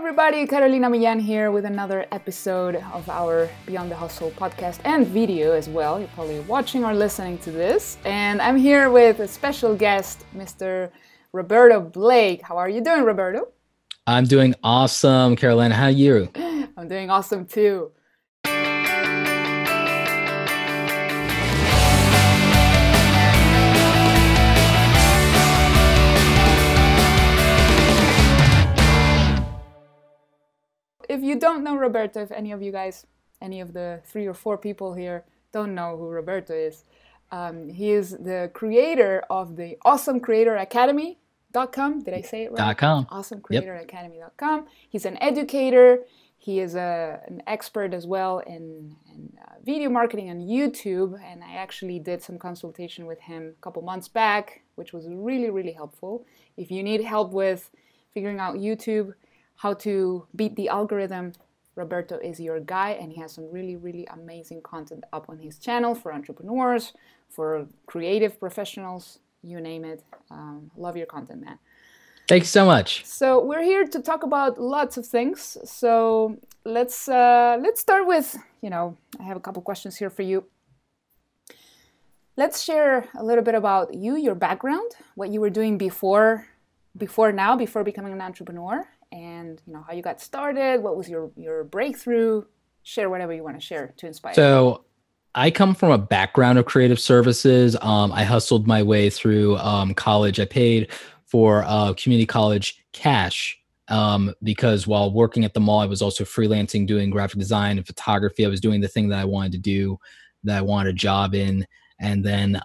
everybody, Carolina Millan here with another episode of our Beyond the Hustle podcast and video as well. You're probably watching or listening to this. And I'm here with a special guest, Mr. Roberto Blake. How are you doing, Roberto? I'm doing awesome, Carolina. How are you? I'm doing awesome too. If you don't know Roberto, if any of you guys, any of the 3 or 4 people here don't know who Roberto is, he is the creator of the awesomecreatoracademy.com. Did I say it right? .com. Awesomecreatoracademy.com. He's an educator. He is an expert as well in video marketing on YouTube. And I actually did some consultation with him a couple months back, which was really, really helpful. If you need help with figuring out YouTube, how to beat the algorithm, Roberto is your guy, and he has some really, really amazing content up on his channel for entrepreneurs, for creative professionals, you name it. Love your content, man. Thanks so much. So we're here to talk about lots of things. So let's start with, I have a couple questions here for you. Let's share a little bit about you, your background, what you were doing before becoming an entrepreneur. And how you got started, what was your breakthrough, share whatever you want to share to inspire. So I come from a background of creative services. I hustled my way through college. I paid for community college cash because while working at the mall, I was also freelancing, doing graphic design and photography. I was doing the thing that I wanted to do, that I wanted a job in. And then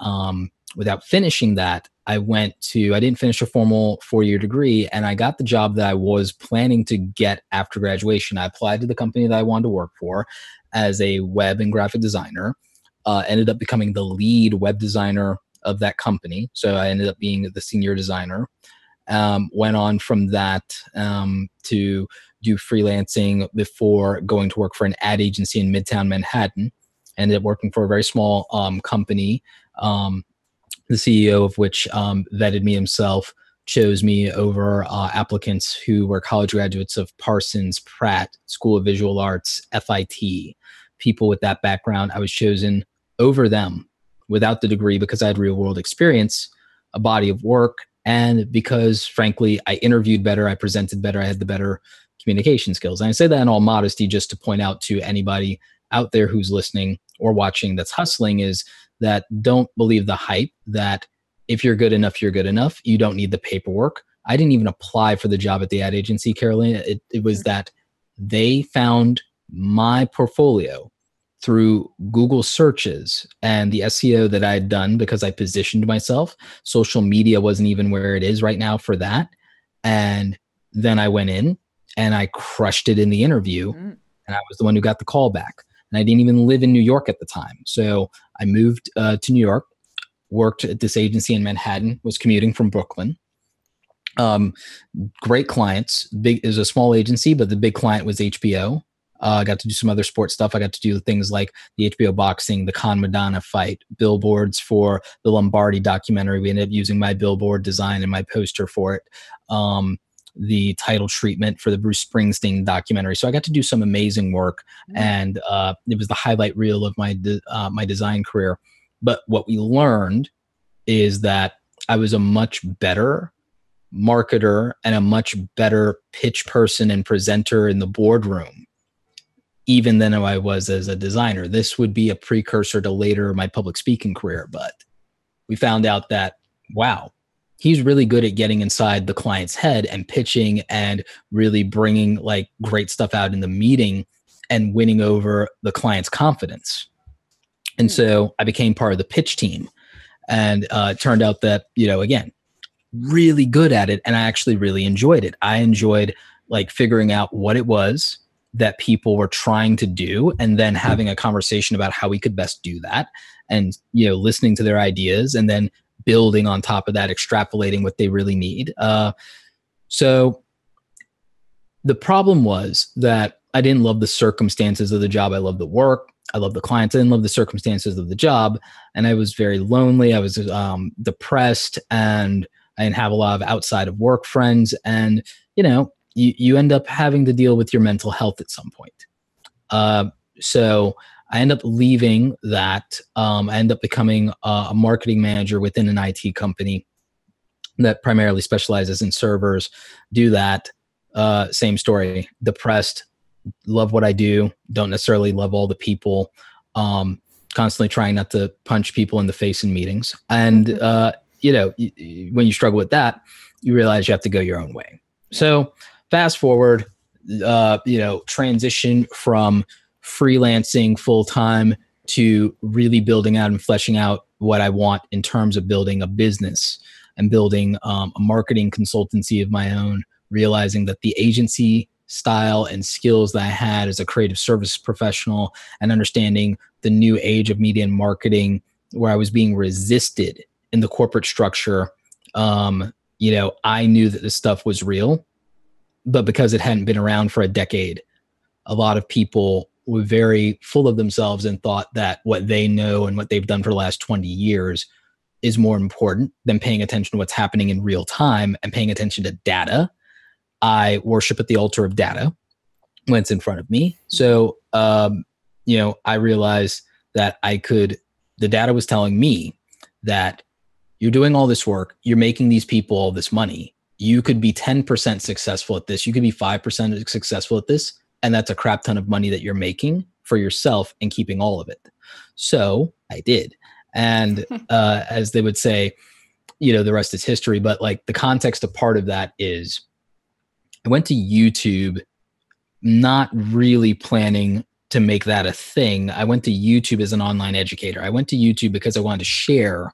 without finishing that, I didn't finish a formal 4-year degree, and I got the job that I was planning to get after graduation. I applied to the company that I wanted to work for as a web and graphic designer, ended up becoming the lead web designer of that company. So I ended up being the senior designer. Went on from that to do freelancing before going to work for an ad agency in Midtown Manhattan. Ended up working for a very small company, the CEO of which vetted me himself, chose me over applicants who were college graduates of Parsons, Pratt, School of Visual Arts, FIT. People with that background, I was chosen over them without the degree because I had real world experience, a body of work, and because, frankly, I interviewed better, I presented better, I had the better communication skills. And I say that in all modesty just to point out to anybody out there who's listening or watching that's hustling is that don't believe the hype that if you're good enough, you're good enough. You don't need the paperwork. I didn't even apply for the job at the ad agency, Carolina. It was that they found my portfolio through Google searches and the SEO that I had done because I positioned myself. Social media wasn't even where it is right now for that. And then I went in and I crushed it in the interview, and I was the one who got the call back. And I didn't even live in New York at the time. So I moved to New York, worked at this agency in Manhattan, was commuting from Brooklyn. Great clients. It was a small agency, but the big client was HBO. I got to do some other sports stuff. I got to do things like the HBO boxing, the Khan Madonna fight, billboards for the Lombardi documentary. We ended up using my billboard design and my poster for it. The title treatment for the Bruce Springsteen documentary. So I got to do some amazing work, and it was the highlight reel of my design career. But what we learned is that I was a much better marketer and a much better pitch person and presenter in the boardroom, even than I was as a designer. This would be a precursor to later my public speaking career, but we found out that, wow, he's really good at getting inside the client's head and pitching and really bringing like great stuff out in the meeting and winning over the client's confidence. And so I became part of the pitch team, and it turned out that, again, really good at it. And I actually really enjoyed it. I enjoyed like figuring out what it was that people were trying to do and then having a conversation about how we could best do that, and, listening to their ideas and then building on top of that, extrapolating what they really need. So the problem was that I didn't love the circumstances of the job. I loved the work. I loved the clients. I didn't love the circumstances of the job. And I was very lonely. I was depressed, and I didn't have a lot of outside of work friends. And, you end up having to deal with your mental health at some point. So I end up leaving that. I end up becoming a marketing manager within an IT company that primarily specializes in servers. Do that. Same story. Depressed. Love what I do. Don't necessarily love all the people. Constantly trying not to punch people in the face in meetings. And, when you struggle with that, you realize you have to go your own way. So fast forward, transition from freelancing full-time to really building out and fleshing out what I want in terms of building a business and building a marketing consultancy of my own, realizing that the agency style and skills that I had as a creative service professional and understanding the new age of media and marketing where I was being resisted in the corporate structure, I knew that this stuff was real, but because it hadn't been around for a decade, a lot of people were very full of themselves and thought that what they know and what they've done for the last 20 years is more important than paying attention to what's happening in real time and paying attention to data. I worship at the altar of data when it's in front of me. So, I realized that the data was telling me that you're doing all this work, you're making these people all this money. You could be 10% successful at this. You could be 5% successful at this. And that's a crap ton of money that you're making for yourself and keeping all of it. So I did. And as they would say, the rest is history. But like the context of part of that is I went to YouTube, not really planning to make that a thing. I went to YouTube as an online educator. I went to YouTube because I wanted to share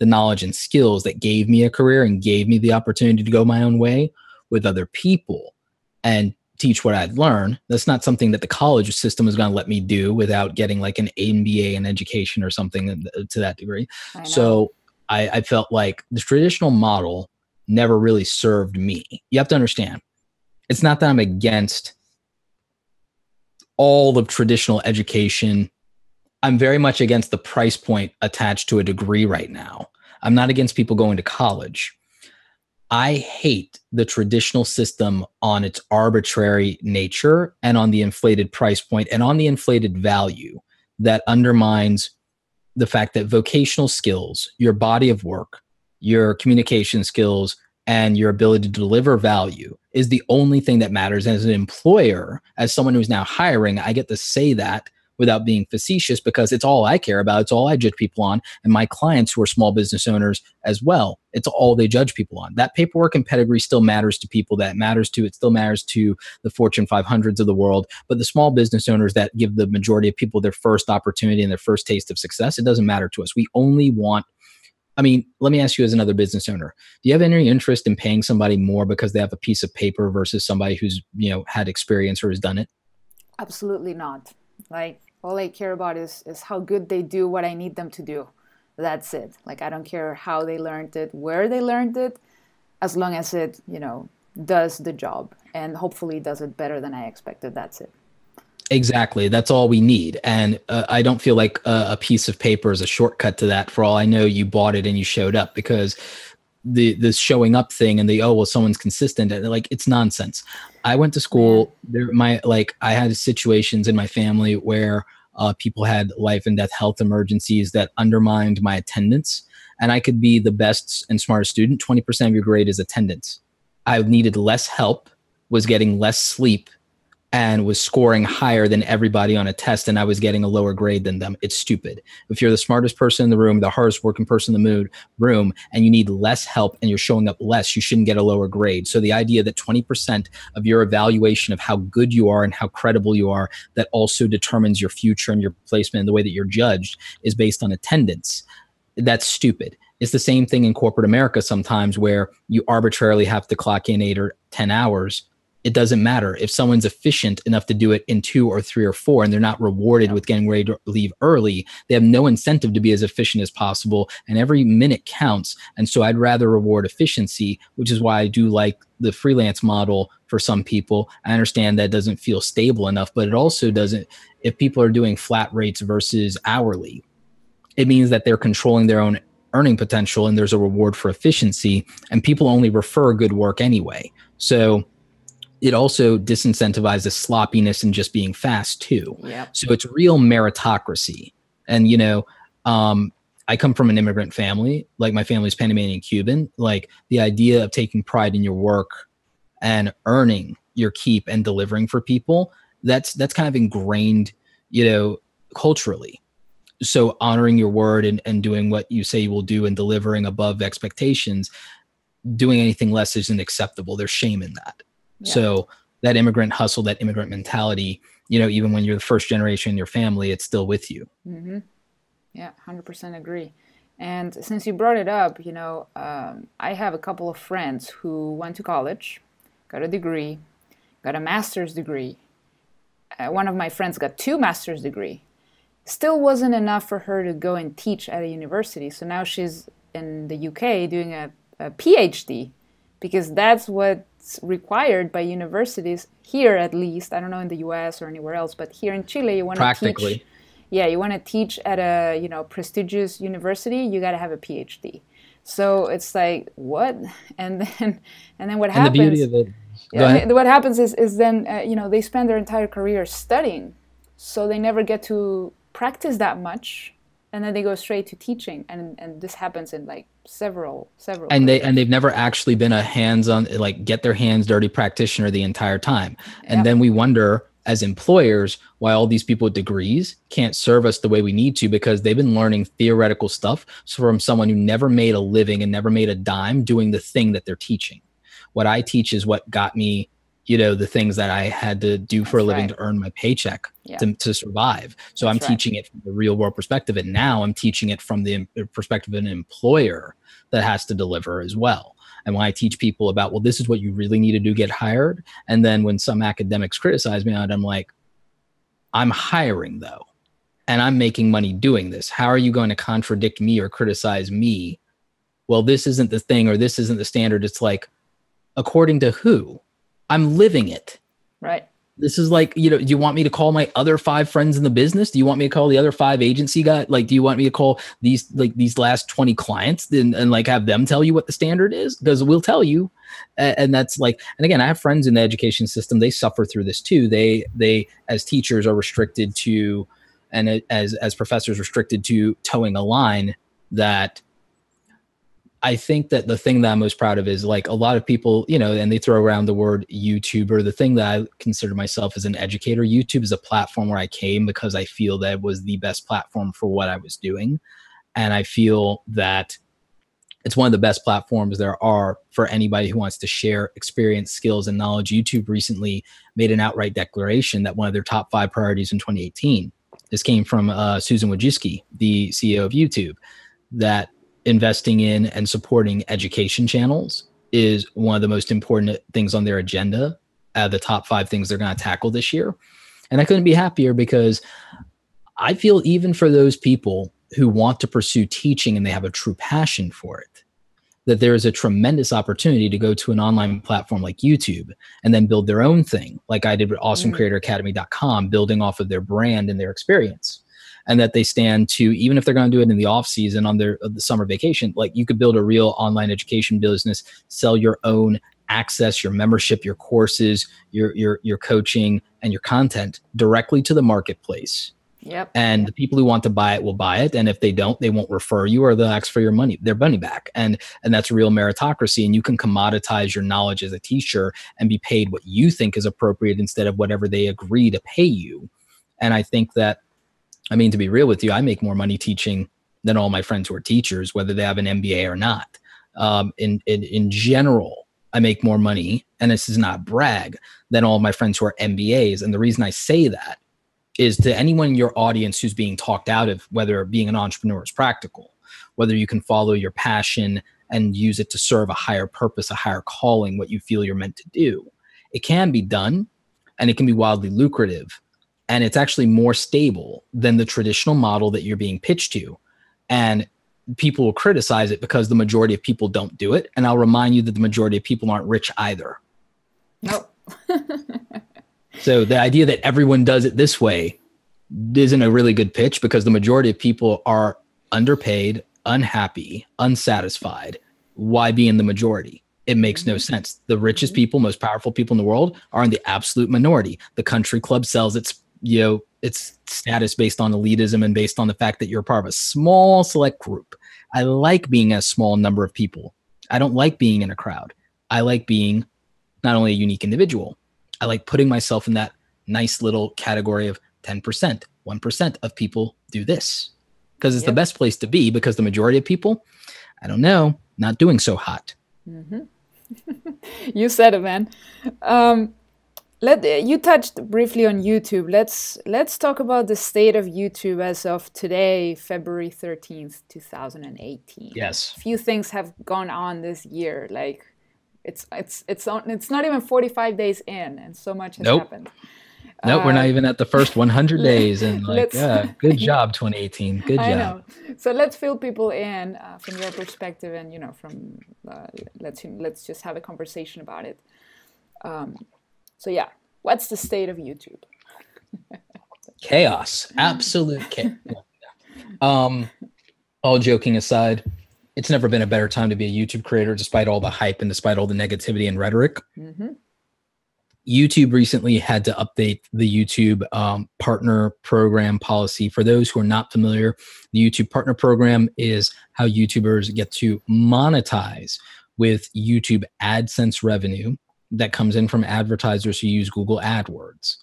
the knowledge and skills that gave me a career and gave me the opportunity to go my own way with other people and teach what I'd learned. That's not something that the college system was going to let me do without getting like an MBA in education or something to that degree. So I felt like the traditional model never really served me. You have to understand, it's not that I'm against all of traditional education. I'm very much against the price point attached to a degree right now. I'm not against people going to college. I hate the traditional system on its arbitrary nature and on the inflated price point and on the inflated value that undermines the fact that vocational skills, your body of work, your communication skills, and your ability to deliver value is the only thing that matters. As an employer, as someone who's now hiring, I get to say that without being facetious because it's all I care about. It's all I judge people on. And my clients who are small business owners as well, it's all they judge people on. That paperwork and pedigree still matters to people it still matters to the Fortune 500s of the world. But the small business owners that give the majority of people their first opportunity and their first taste of success, it doesn't matter to us. We only want, let me ask you as another business owner, do you have any interest in paying somebody more because they have a piece of paper versus somebody who's, had experience or has done it? Absolutely not. Like, all I care about is how good they do what I need them to do. That's it. Like, I don't care how they learned it, where they learned it, as long as it, does the job and hopefully does it better than I expected. That's it. Exactly. That's all we need. And I don't feel like a piece of paper is a shortcut to that. For all I know, you bought it and you showed up, because this showing up thing and someone's consistent, and like, it's nonsense. I went to school. I had situations in my family where people had life and death health emergencies that undermined my attendance. And I could be the best and smartest student. 20% of your grade is attendance. I needed less help, was getting less sleep, and was scoring higher than everybody on a test, and I was getting a lower grade than them. It's stupid. If you're the smartest person in the room, the hardest working person in the room, and you need less help and you're showing up less, you shouldn't get a lower grade. So the idea that 20% of your evaluation of how good you are and how credible you are, that also determines your future and your placement and the way that you're judged, is based on attendance. That's stupid. It's the same thing in corporate America sometimes, where you arbitrarily have to clock in 8 or 10 hours. It doesn't matter. If someone's efficient enough to do it in 2 or 3 or 4, and they're not rewarded with getting ready to leave early, they have no incentive to be as efficient as possible, and every minute counts. And so I'd rather reward efficiency, which is why I do like the freelance model for some people. I understand that doesn't feel stable enough, but it also doesn't, if people are doing flat rates versus hourly, it means that they're controlling their own earning potential, and there's a reward for efficiency, and people only refer good work anyway. So it also disincentivizes sloppiness and just being fast too. Yeah. So it's real meritocracy. And, you know, I come from an immigrant family, like my family's Panamanian Cuban. Like the idea of taking pride in your work and earning your keep and delivering for people, that's kind of ingrained, you know, culturally. So honoring your word and doing what you say you will do and delivering above expectations, doing anything less isn't acceptable. There's shame in that. Yeah. So that immigrant hustle, that immigrant mentality, you know, even when you're the first generation in your family, it's still with you. Mm-hmm. Yeah, 100% agree. And since you brought it up, you know, I have a couple of friends who went to college, got a degree, got a master's degree. One of my friends got 2 master's degrees. Still wasn't enough for her to go and teach at a university. So now she's in the UK doing a PhD, because that's what's required by universities here, at least. I don't know in the US or anywhere else, but here in Chile, you want to teach. Yeah, you want to teach at a, you know, prestigious university, you got to have a PhD. So it's like, what? And then what happens? And the beauty of it. What happens is then, you know, they spend their entire career studying, so they never get to practice that much, and then they go straight to teaching, and this happens in like several. And they've never actually been a hands-on, like get their hands dirty practitioner the entire time. And then we wonder as employers why all these people with degrees can't serve us the way we need to, because they've been learning theoretical stuff from someone who never made a living and never made a dime doing the thing that they're teaching. What I teach is what got me, you know, the things that I had to do for a living to earn my paycheck to survive. So I'm teaching it from the real world perspective. And now I'm teaching it from the perspective of an employer that has to deliver as well. And when I teach people about, well, this is what you really need to do, get hired. And then when some academics criticize me on it, I'm like, I'm hiring though, and I'm making money doing this. How are you going to contradict me or criticize me? Well, this isn't the thing, or this isn't the standard. It's like, according to who? I'm living it. Right. This is like, you know, do you want me to call my other 5 friends in the business? Do you want me to call the other 5 agency guys? Like, do you want me to call these last 20 clients and like have them tell you what the standard is? Because we'll tell you. And that's like, and again, I have friends in the education system. They suffer through this too. They as teachers are restricted to, and as professors restricted to towing a line that I think that the thing that I'm most proud of is like a lot of people, you know, and they throw around the word YouTuber. The thing that I consider myself as an educator, YouTube is a platform where I came because I feel that it was the best platform for what I was doing. And I feel that it's one of the best platforms there are for anybody who wants to share experience, skills, and knowledge. YouTube recently made an outright declaration that one of their top 5 priorities in 2018, this came from Susan Wojcicki, the CEO of YouTube, that investing in and supporting education channels is one of the most important things on their agenda, the top 5 things they're going to tackle this year. And I couldn't be happier, because I feel even for those people who want to pursue teaching and they have a true passion for it, that there is a tremendous opportunity to go to an online platform like YouTube and then build their own thing, like I did with awesomecreatoracademy.com, building off of their brand and their experience. And that they stand to, even if they're going to do it in the off season on the summer vacation, like you could build a real online education business, sell your own access, your membership, your courses, your coaching, and your content directly to the marketplace. Yep. And the people who want to buy it will buy it. And if they don't, they won't refer you, or they'll ask for their money back. And that's real meritocracy. And you can commoditize your knowledge as a teacher and be paid what you think is appropriate instead of whatever they agree to pay you. And I think that, I mean, to be real with you, I make more money teaching than all my friends who are teachers, whether they have an MBA or not. In general, I make more money, and this is not brag, than all my friends who are MBAs. And the reason I say that is to anyone in your audience who's being talked out of whether being an entrepreneur is practical, whether you can follow your passion and use it to serve a higher purpose, a higher calling, what you feel you're meant to do. It can be done, and it can be wildly lucrative. And it's actually more stable than the traditional model that you're being pitched to. And people will criticize it because the majority of people don't do it. And I'll remind you that the majority of people aren't rich either. Nope. So the idea that everyone does it this way isn't a really good pitch, because the majority of people are underpaid, unhappy, unsatisfied. Why be in the majority? It makes no sense. The richest people, most powerful people in the world are in the absolute minority. The country club sells its, its status based on elitism and based on the fact that you're part of a small select group. I like being a small number of people. I don't like being in a crowd. I like being not only a unique individual, I like putting myself in that nice little category of 10%, 1% of people do this, because it's the best place to be, because the majority of people, I don't know, not doing so hot. You said it, man. You touched briefly on YouTube. Let's talk about the state of YouTube as of today, February 13th, 2018. Yes. A few things have gone on this year. Like it's not even 45 days in, and so much has happened. Nope, we're not even at the first 100 days, and good job, 2018. Good job. I know. So let's fill people in from your perspective, and from let's just have a conversation about it. So yeah, what's the state of YouTube? Chaos, absolute chaos. All joking aside, it's never been a better time to be a YouTube creator, despite all the hype and despite all the negativity and rhetoric. YouTube recently had to update the YouTube partner program policy. For those who are not familiar, the YouTube partner program is how YouTubers get to monetize with YouTube AdSense revenue that comes in from advertisers who use Google AdWords,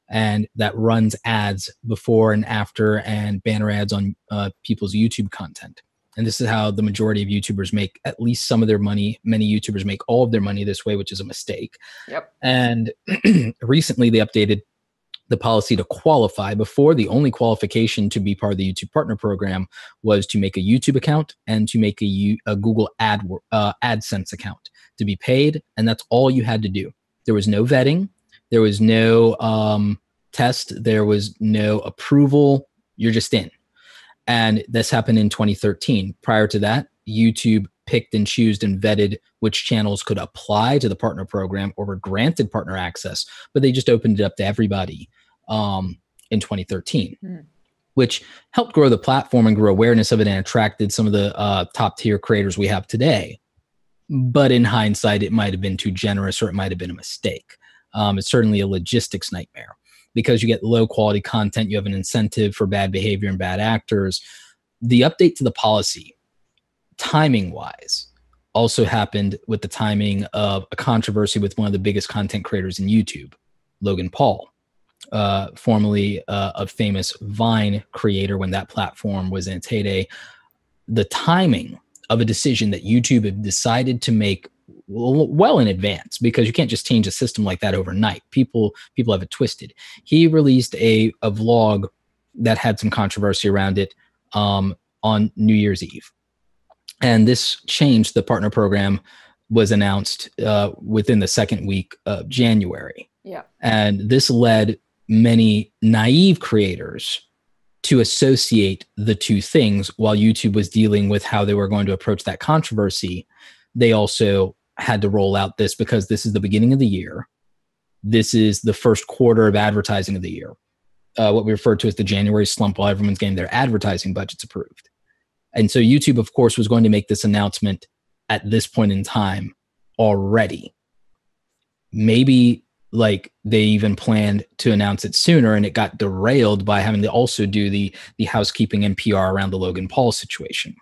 and that runs ads before and after and banner ads on people's YouTube content. And this is how the majority of YouTubers make at least some of their money. Many YouTubers make all of their money this way, which is a mistake. Yep. And recently they updated the policy to qualify. Before, the only qualification to be part of the YouTube Partner Program was to make a YouTube account and to make a Google AdSense account to be paid. And that's all you had to do. There was no vetting. There was no test. There was no approval. You're just in. And this happened in 2013. Prior to that, YouTube picked and chose and vetted which channels could apply to the partner program or were granted partner access, but they just opened it up to everybody in 2013, which helped grow the platform and grow awareness of it and attracted some of the top tier creators we have today. But in hindsight, it might have been too generous, or it might have been a mistake. It's certainly a logistics nightmare, because you get low quality content, you have an incentive for bad behavior and bad actors. The update to the policy, timing wise, also happened with the timing of a controversy with one of the biggest content creators in YouTube, Logan Paul, formerly a famous Vine creator when that platform was in its heyday. The timing of a decision that YouTube had decided to make well in advance, because you can't just change a system like that overnight. People have it twisted. He released a vlog that had some controversy around it on New Year's Eve. And this changed. The partner program was announced within the second week of January. Yeah. And this led many naive creators to associate the two things. While YouTube was dealing with how they were going to approach that controversy, they also had to roll out this, because this is the beginning of the year. This is the first quarter of advertising of the year. What we refer to as the January slump, while everyone's getting their advertising budgets approved. And so YouTube, of course, was going to make this announcement at this point in time already. Maybe like they even planned to announce it sooner, and it got derailed by having to also do the housekeeping and PR around the Logan Paul situation.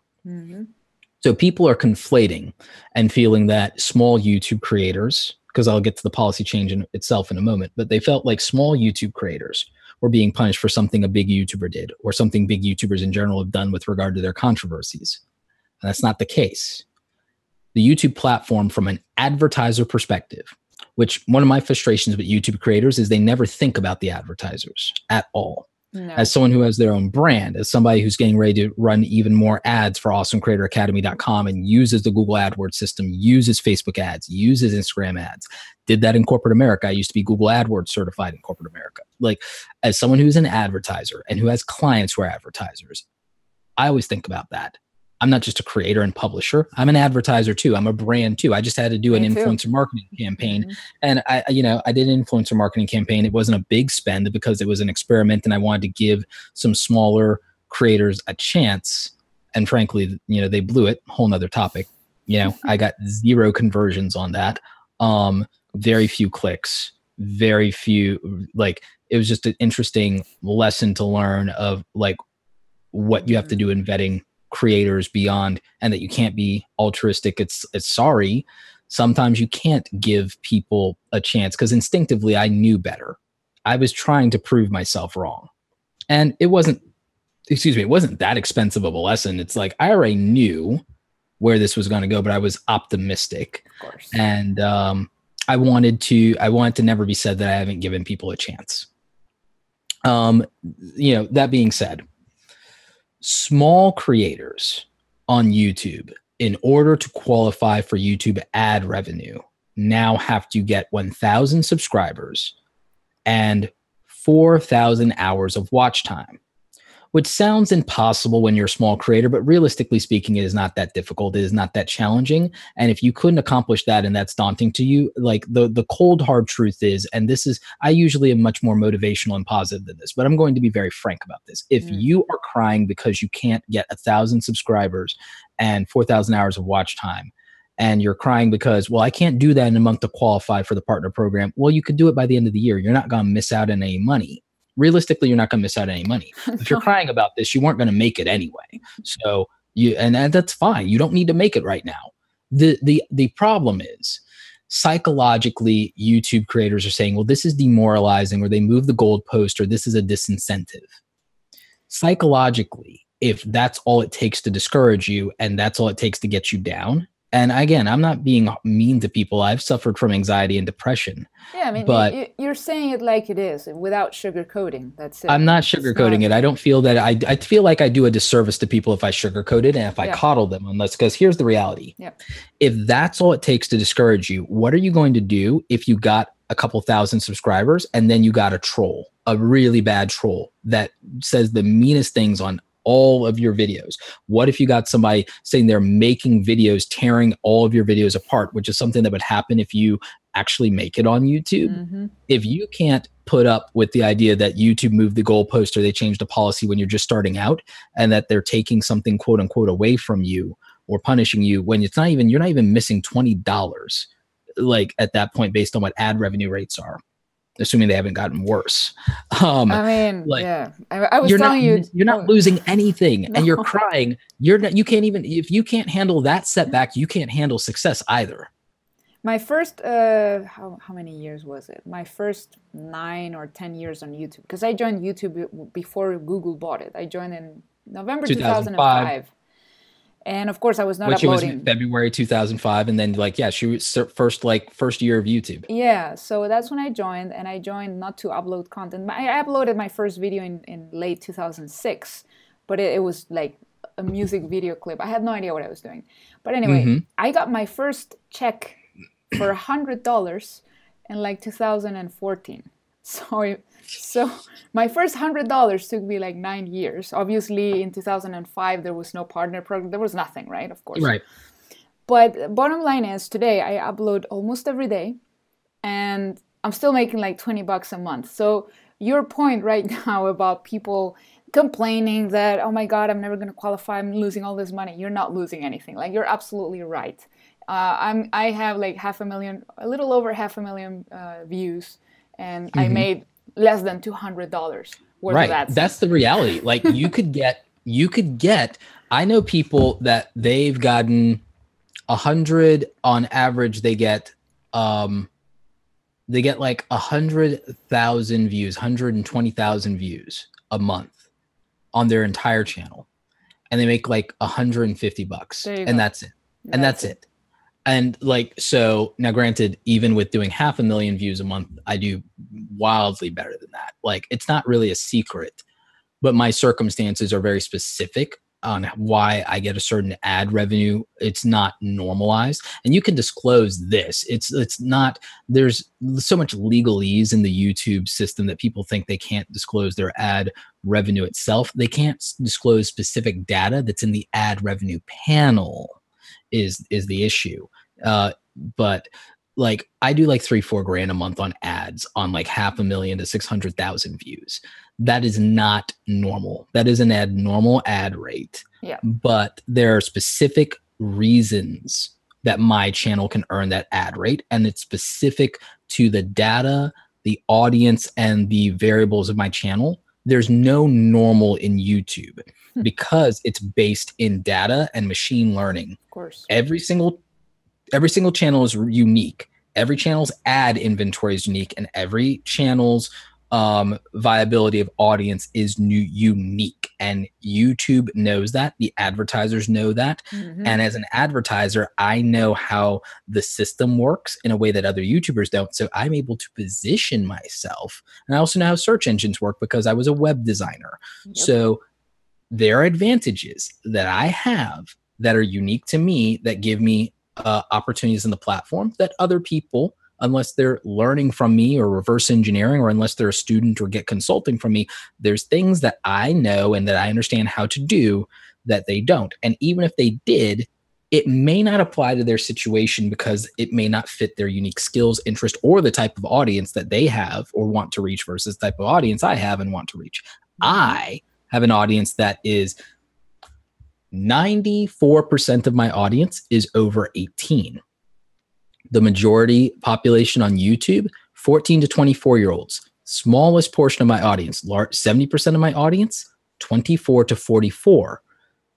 So people are conflating and feeling that small YouTube creators, because I'll get to the policy change in itself in a moment, but they felt like small YouTube creators were being punished for something a big YouTuber did, or something big YouTubers in general have done with regard to their controversies. And that's not the case. The YouTube platform, from an advertiser perspective, which one of my frustrations with YouTube creators is they never think about the advertisers at all. No. As someone who has their own brand, as somebody who's getting ready to run even more ads for awesomecreatoracademy.com and uses the Google AdWords system, uses Facebook ads, uses Instagram ads, did that in corporate America. I used to be Google AdWords certified in corporate America. Like, as someone who's an advertiser and who has clients who are advertisers, I always think about that. I'm not just a creator and publisher. I'm an advertiser too. I'm a brand too. I just had to do an influencer marketing campaign. And I did an influencer marketing campaign. It wasn't a big spend because it was an experiment and I wanted to give some smaller creators a chance. And frankly, they blew it. Whole nother topic. I got 0 conversions on that. Very few clicks, very few, like, it was just an interesting lesson to learn of like what you have to do in vetting creators beyond, and that you can't be altruistic. It's sorry. Sometimes you can't give people a chance, because instinctively I knew better. I was trying to prove myself wrong. And it wasn't that expensive of a lesson. It's like, I already knew where this was going to go, but I was optimistic. Of course. And I wanted to never be said that I haven't given people a chance. That being said, small creators on YouTube, in order to qualify for YouTube ad revenue, now have to get 1,000 subscribers and 4,000 hours of watch time, which sounds impossible when you're a small creator, but realistically speaking, it is not that difficult. It is not that challenging. And if you couldn't accomplish that and that's daunting to you, like the cold, hard truth is, and this is, I usually am much more motivational and positive than this, but I'm going to be very frank about this. If you are crying because you can't get 1,000 subscribers and 4,000 hours of watch time, and you're crying because, well, I can't do that in a month to qualify for the partner program. Well, you could do it by the end of the year. You're not going to miss out on any money. Realistically, you're not going to miss out on any money. If you're crying about this, you weren't going to make it anyway. So and that's fine. You don't need to make it right now. The problem is, psychologically, YouTube creators are saying, well, this is demoralizing, or they move the goalpost, or this is a disincentive. Psychologically, if that's all it takes to discourage you and that's all it takes to get you down. And again, I'm not being mean to people. I've suffered from anxiety and depression. Yeah, I mean, but you're saying it like it is, without sugarcoating. That's it. I'm not sugarcoating it. I don't feel that I feel like I do a disservice to people if I sugarcoat it and if I coddle them, because here's the reality. Yep. If that's all it takes to discourage you, what are you going to do if you got a couple thousand subscribers and then you got a troll, a really bad troll that says the meanest things on all of your videos? What if you got somebody saying they're making videos, tearing all of your videos apart, which is something that would happen if you actually make it on YouTube? Mm-hmm. If you can't put up with the idea that YouTube moved the goalpost, or they changed a policy when you're just starting out, and that they're taking something quote unquote away from you or punishing you when it's not even, you're not even missing $20 like at that point, based on what ad revenue rates are, assuming they haven't gotten worse. I mean, I was telling you, you're not losing anything, and you're crying. You can't even, if you can't handle that setback, you can't handle success either. My first, how many years was it? My first 9 or 10 years on YouTube, because I joined YouTube before Google bought it. I joined in November 2005. And of course, I was not uploading. Which was February 2005, and then she was first year of YouTube. Yeah, so that's when I joined, and I joined not to upload content. I uploaded my first video in late 2006, but it was like a music video clip. I had no idea what I was doing. But anyway, I got my first check for $100 in like 2014. So my first $100 took me like 9 years. Obviously, in 2005, there was no partner program. There was nothing, right? Of course. Right. But bottom line is, today I upload almost every day, and I'm still making like $20 a month. So your point right now about people complaining that, oh my God, I'm never going to qualify, I'm losing all this money. You're not losing anything. Like, you're absolutely right. I have like a little over 500,000 views, and I made less than $200 worth of ads. That's the reality. Like, you could get, I know people that they've gotten 100 on average. They get like 100,000 views, 120,000 views a month on their entire channel, and they make like $150, and that's it. And that's it. And like, so now granted, even with doing 500,000 views a month, I do wildly better than that. Like, it's not really a secret, but my circumstances are very specific on why I get a certain ad revenue. It's not normalized, and you can disclose this. It's not, there's so much legalese in the YouTube system that people think they can't disclose their ad revenue itself. They can't disclose specific data that's in the ad revenue panel is the issue. But like, I do like $3-4 grand a month on ads on like 500,000 to 600,000 views. That is not normal. That is an abnormal ad rate. Yeah. But there are specific reasons that my channel can earn that ad rate, and it's specific to the data, the audience, and the variables of my channel. There's no normal in YouTube because it's based in data and machine learning. Of course. Every single channel is unique. Every channel's ad inventory is unique, and every channel's viability of audience is unique. And YouTube knows that. The advertisers know that. And as an advertiser, I know how the system works in a way that other YouTubers don't. So I'm able to position myself. And I also know how search engines work because I was a web designer. So there are advantages that I have that are unique to me that give me opportunities in the platform that other people, unless they're learning from me or reverse engineering, or unless they're a student or get consulting from me, there's things that I know and that I understand how to do that they don't. And even if they did, it may not apply to their situation because it may not fit their unique skills, interest, or the type of audience that they have or want to reach versus the type of audience I have and want to reach. I have an audience that is 94% of my audience is over 18. The majority population on YouTube, 14 to 24-year-olds. Smallest portion of my audience, 70% of my audience, 24 to 44.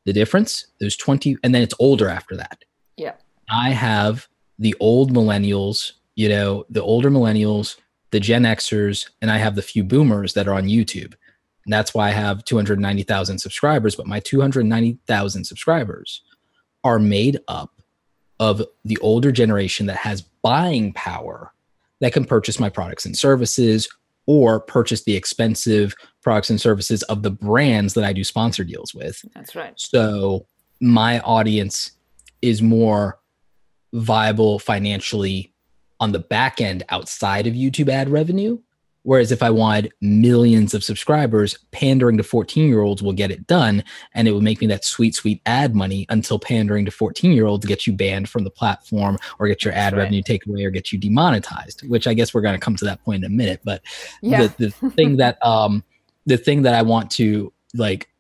The difference, there's 20, and then it's older after that. Yeah. I have the old millennials, the older millennials, the Gen Xers, and I have the few boomers that are on YouTube. And that's why I have 290,000 subscribers, but my 290,000 subscribers are made up of the older generation that has buying power that can purchase my products and services or purchase the expensive products and services of the brands that I do sponsor deals with. That's right. So my audience is more viable financially on the back end outside of YouTube ad revenue. Whereas if I wanted millions of subscribers, pandering to 14-year-olds will get it done. And it will make me that sweet, sweet ad money until pandering to 14-year-olds gets you banned from the platform or get your ad revenue taken away or get you demonetized, which I guess we're going to come to that point in a minute. But the thing that I want to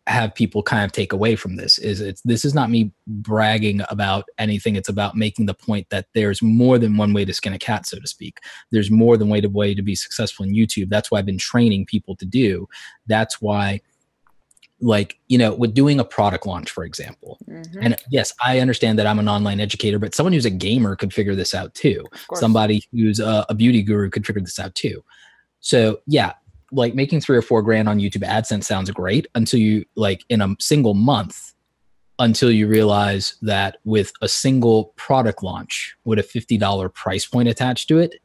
have people kind of take away from this is this is not me bragging about anything. It's about making the point that there's more than one way to skin a cat, so to speak. There's more than one way to be successful in YouTube. That's why I've been training people to do. That's why, with doing a product launch, for example. And yes, I understand that I'm an online educator, but someone who's a gamer could figure this out too. Somebody who's a beauty guru could figure this out too. So yeah, making $3 or $4 grand on YouTube AdSense sounds great until you in a single month, until you realize that with a single product launch with a $50 price point attached to it,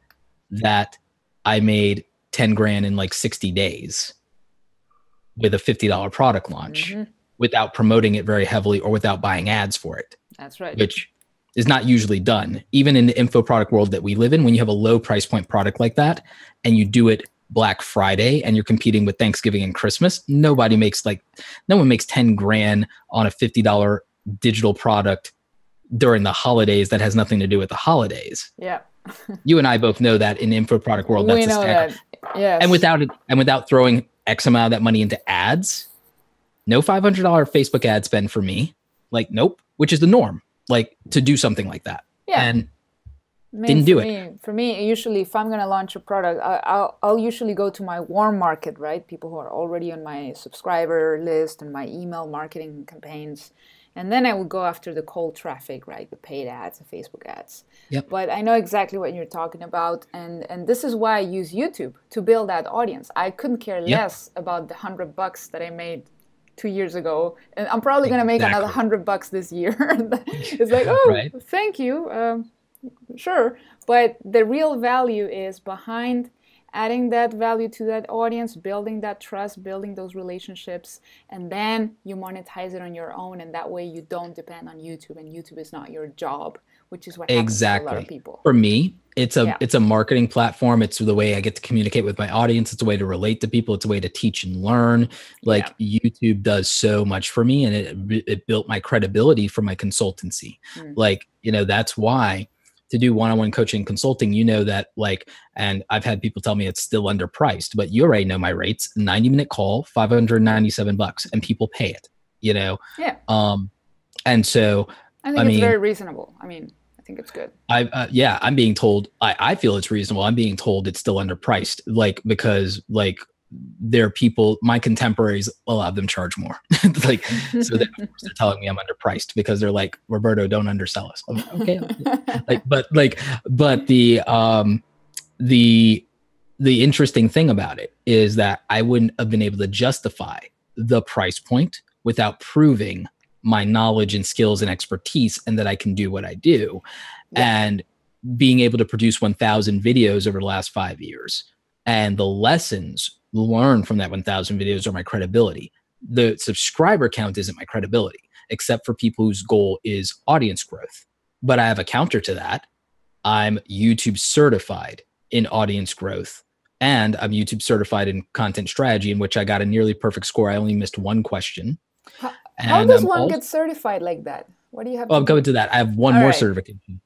that I made 10 grand in 60 days with a $50 product launch without promoting it very heavily or without buying ads for it. That's right. Which is not usually done. Even in the info product world that we live in, when you have a low price point product like that and you do it Black Friday and you're competing with Thanksgiving and Christmas, no one makes 10 grand on a $50 digital product during the holidays that has nothing to do with the holidays. Yeah. You and I both know that in the info product world, that's we know that. Yes. And without throwing X amount of that money into ads, no $500 Facebook ad spend for me. Nope, which is the norm, to do something like that. Yeah. And didn't do it. For me, usually if I'm going to launch a product, I'll usually go to my warm market, right? People who are already on my subscriber list and my email marketing campaigns. And then I would go after the cold traffic, right? The paid ads, the Facebook ads. Yep. But I know exactly what you're talking about. And this is why I use YouTube to build that audience. I couldn't care less about the $100 that I made 2 years ago. And I'm probably going to make another $100 this year. It's thank you. Sure, but the real value is behind adding that value to that audience, building that trust, building those relationships, and then you monetize it on your own, and that way you don't depend on YouTube, and YouTube is not your job, which is what happens to a lot of people. For me, it's a marketing platform. It's the way I get to communicate with my audience. It's a way to relate to people. It's a way to teach and learn. YouTube does so much for me, and it built my credibility for my consultancy. That's why to do one-on-one coaching consulting, that and I've had people tell me it's still underpriced, but you already know my rates, 90-minute call, $597, and people pay it, Yeah. And so I think I it's mean, very reasonable. I mean, I think it's good. yeah, I'm being told, I feel it's reasonable. I'm being told it's still underpriced, like, because like there are people, my contemporaries, a lot of them charge more. Like, so they're telling me I'm underpriced because they're like, Roberto, don't undersell us. I'm like, okay. But the interesting thing about it is that I wouldn't have been able to justify the price point without proving my knowledge and skills and expertise and that I can do what I do. Yeah. And being able to produce 1,000 videos over the last 5 years and the lessons learned from that 1,000 videos are my credibility. The subscriber count isn't my credibility, except for people whose goal is audience growth. But I have a counter to that. I'm YouTube certified in audience growth, and I'm YouTube certified in content strategy, in which I got a nearly perfect score. I only missed one question. How does one get certified like that? What do you have to do? I'm coming to that. I have one more certification.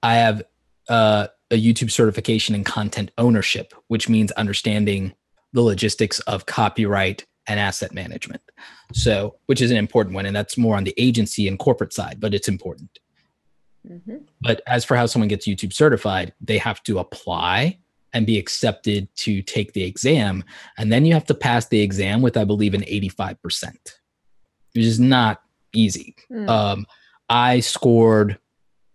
I have a YouTube certification in content ownership, which means understanding the logistics of copyright and asset management. So, which is an important one, and that's more on the agency and corporate side, but it's important. Mm-hmm. But as for how someone gets YouTube certified, they have to apply and be accepted to take the exam. And then you have to pass the exam with, I believe, an 85%, which is not easy. I scored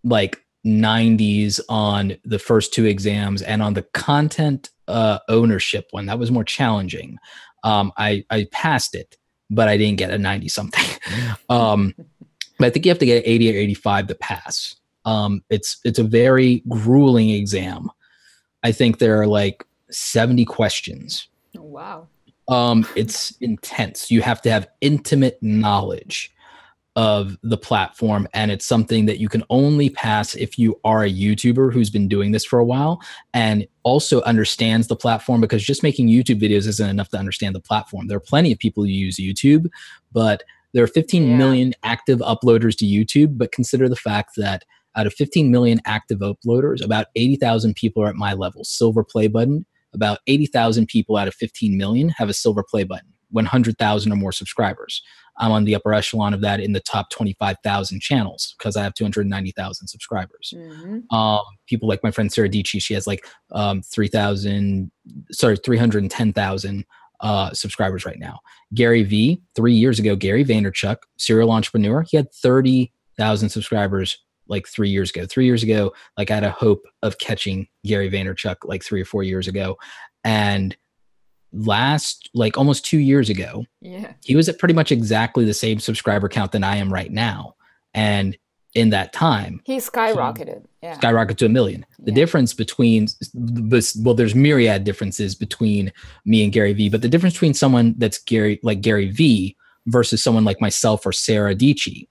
like 90s on the first two exams, and on the content ownership one, that was more challenging. I passed it, but I didn't get a 90 something. But I think you have to get 80 or 85 to pass. It's a very grueling exam. I think there are like 70 questions. Oh, wow. It's intense. You have to have intimate knowledge of the platform, and it's something that you can only pass if you are a YouTuber who's been doing this for a while and also understands the platform, because just making YouTube videos isn't enough to understand the platform. There are plenty of people who use YouTube, but there are 15 million active uploaders to YouTube. But consider the fact that out of 15 million active uploaders, about 80,000 people are at my level, silver play button. About 80,000 people out of 15 million have a silver play button, 100,000 or more subscribers. I'm on the upper echelon of that in the top 25,000 channels because I have 290,000 subscribers. Mm-hmm. People like my friend Sarah Dici, she has like 310,000 subscribers right now. Gary V, 3 years ago, Gary Vaynerchuk, serial entrepreneur, he had 30,000 subscribers like 3 years ago. 3 years ago, like I had a hope of catching Gary Vaynerchuk like 3 or 4 years ago. And like almost 2 years ago, he was at pretty much exactly the same subscriber count than I am right now. And in that time, he skyrocketed. Skyrocketed to 1 million. The difference between this, well, there's myriad differences between me and Gary V, but the difference between someone that's Gary V versus someone like myself or Sarah Dici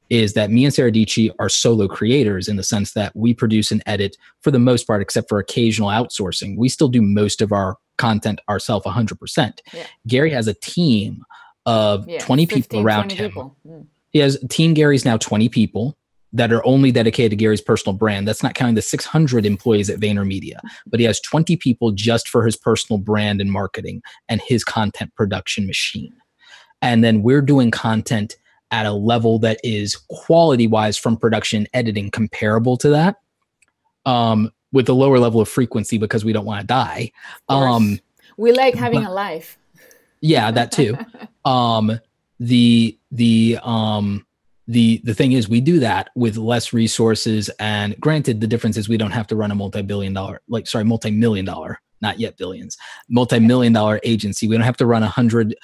is that me and Sarah Dici are solo creators in the sense that we produce and edit for the most part, except for occasional outsourcing. We still do most of our content ourselves 100%. Gary has a team of 20 people around him. He has Team Gary's now 20 people that are only dedicated to Gary's personal brand. That's not counting the 600 employees at VaynerMedia, but he has 20 people just for his personal brand and marketing and his content production machine. And then we're doing content at a level that is quality-wise from production editing comparable to that, with a lower level of frequency because we don't want to die. We like having a life. Yeah, that too. The thing is, we do that with less resources, and granted, the difference is we don't have to run a multi-million dollar, not yet billions, multi-million dollar agency. We don't have to run 100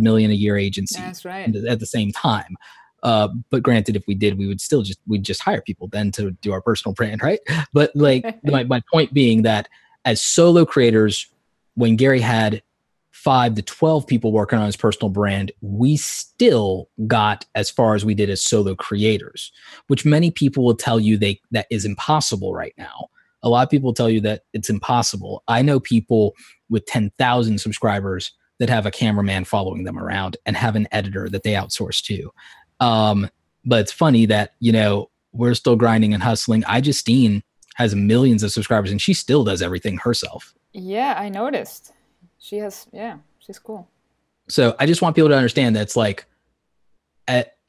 million a year agency. That's right. At the same time. But granted, if we did, we'd just hire people then to do our personal brand, right? But like my point being that as solo creators, when Gary had 5 to 12 people working on his personal brand, we still got as far as we did as solo creators, which many people will tell you that is impossible right now. A lot of people tell you that it's impossible. I know people with 10,000 subscribers that have a cameraman following them around and have an editor that they outsource to. But it's funny that, we're still grinding and hustling. Justine has millions of subscribers and she still does everything herself. Yeah, I noticed. She's cool. So I just want people to understand that it's like,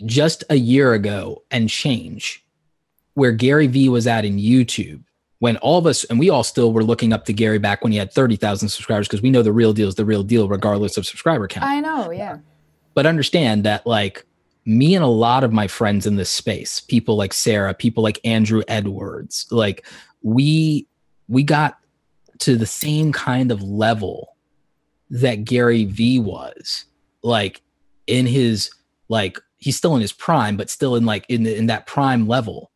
just a year ago and change, where Gary Vee was at in YouTube, when all of us, and we all still were looking up to Gary back when he had 30,000 subscribers, because we know the real deal is the real deal, regardless of subscriber count. I know, yeah. But understand that, like, me and a lot of my friends in this space, people like Sarah, people like Andrew Edwards, like we got to the same kind of level that Gary Vee was, like in his, like, he's still in his prime, but still in like in that prime level.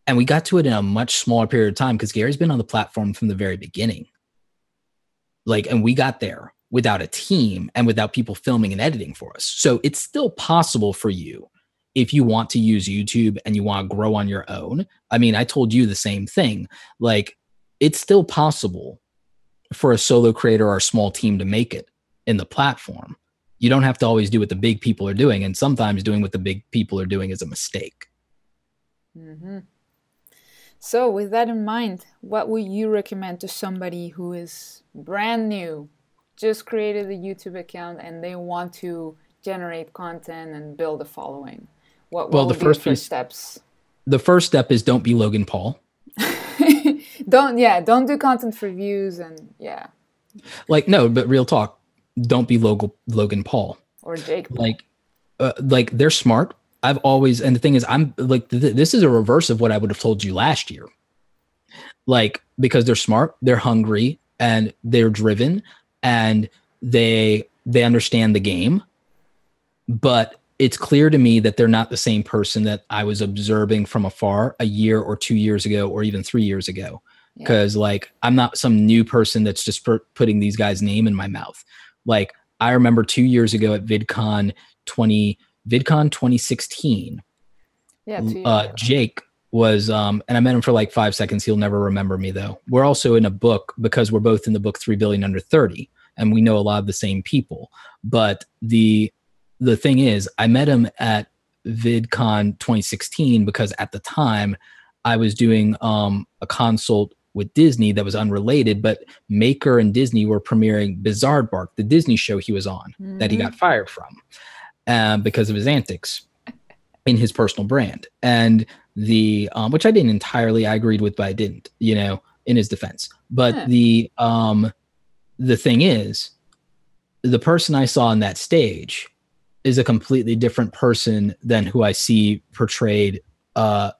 And we got to it in a much smaller period of time because Gary's been on the platform from the very beginning. Like, and we got there without a team and without people filming and editing for us. So it's still possible for you if you want to use YouTube and you want to grow on your own. I mean, I told you the same thing. Like, it's still possible for a solo creator or a small team to make it in the platform. You don't have to always do what the big people are doing. And sometimes doing what the big people are doing is a mistake. Mm-hmm. So with that in mind, what would you recommend to somebody who is brand new, just created a YouTube account, and they want to generate content and build a following? What would be the first steps? The first step is don't be Logan Paul. Don't do content for views and Like, no, but real talk, don't be Logan Paul. Or Jake Paul. Like they're smart. I've always, and the thing is, I'm like, this is a reverse of what I would have told you last year. Like, because they're smart, they're hungry, and they're driven, and they understand the game. But it's clear to me that they're not the same person that I was observing from afar a year or 2 years ago, or even 3 years ago. Because like, I'm not some new person that's just putting these guys' name in my mouth. Like, I remember 2 years ago at VidCon 2016. Jake was, and I met him for like 5 seconds. He'll never remember me though. We're also in a book because we're both in the book 3 Billion Under 30, and we know a lot of the same people. But the thing is, I met him at VidCon 2016 because at the time I was doing a consult with Disney that was unrelated, but Maker and Disney were premiering Bizarre Bark, the Disney show he was on, that he got fired from because of his antics in his personal brand. And the which I didn't entirely, I agreed with, but I didn't, in his defense. But the thing is, the person I saw on that stage is a completely different person than who I see portrayed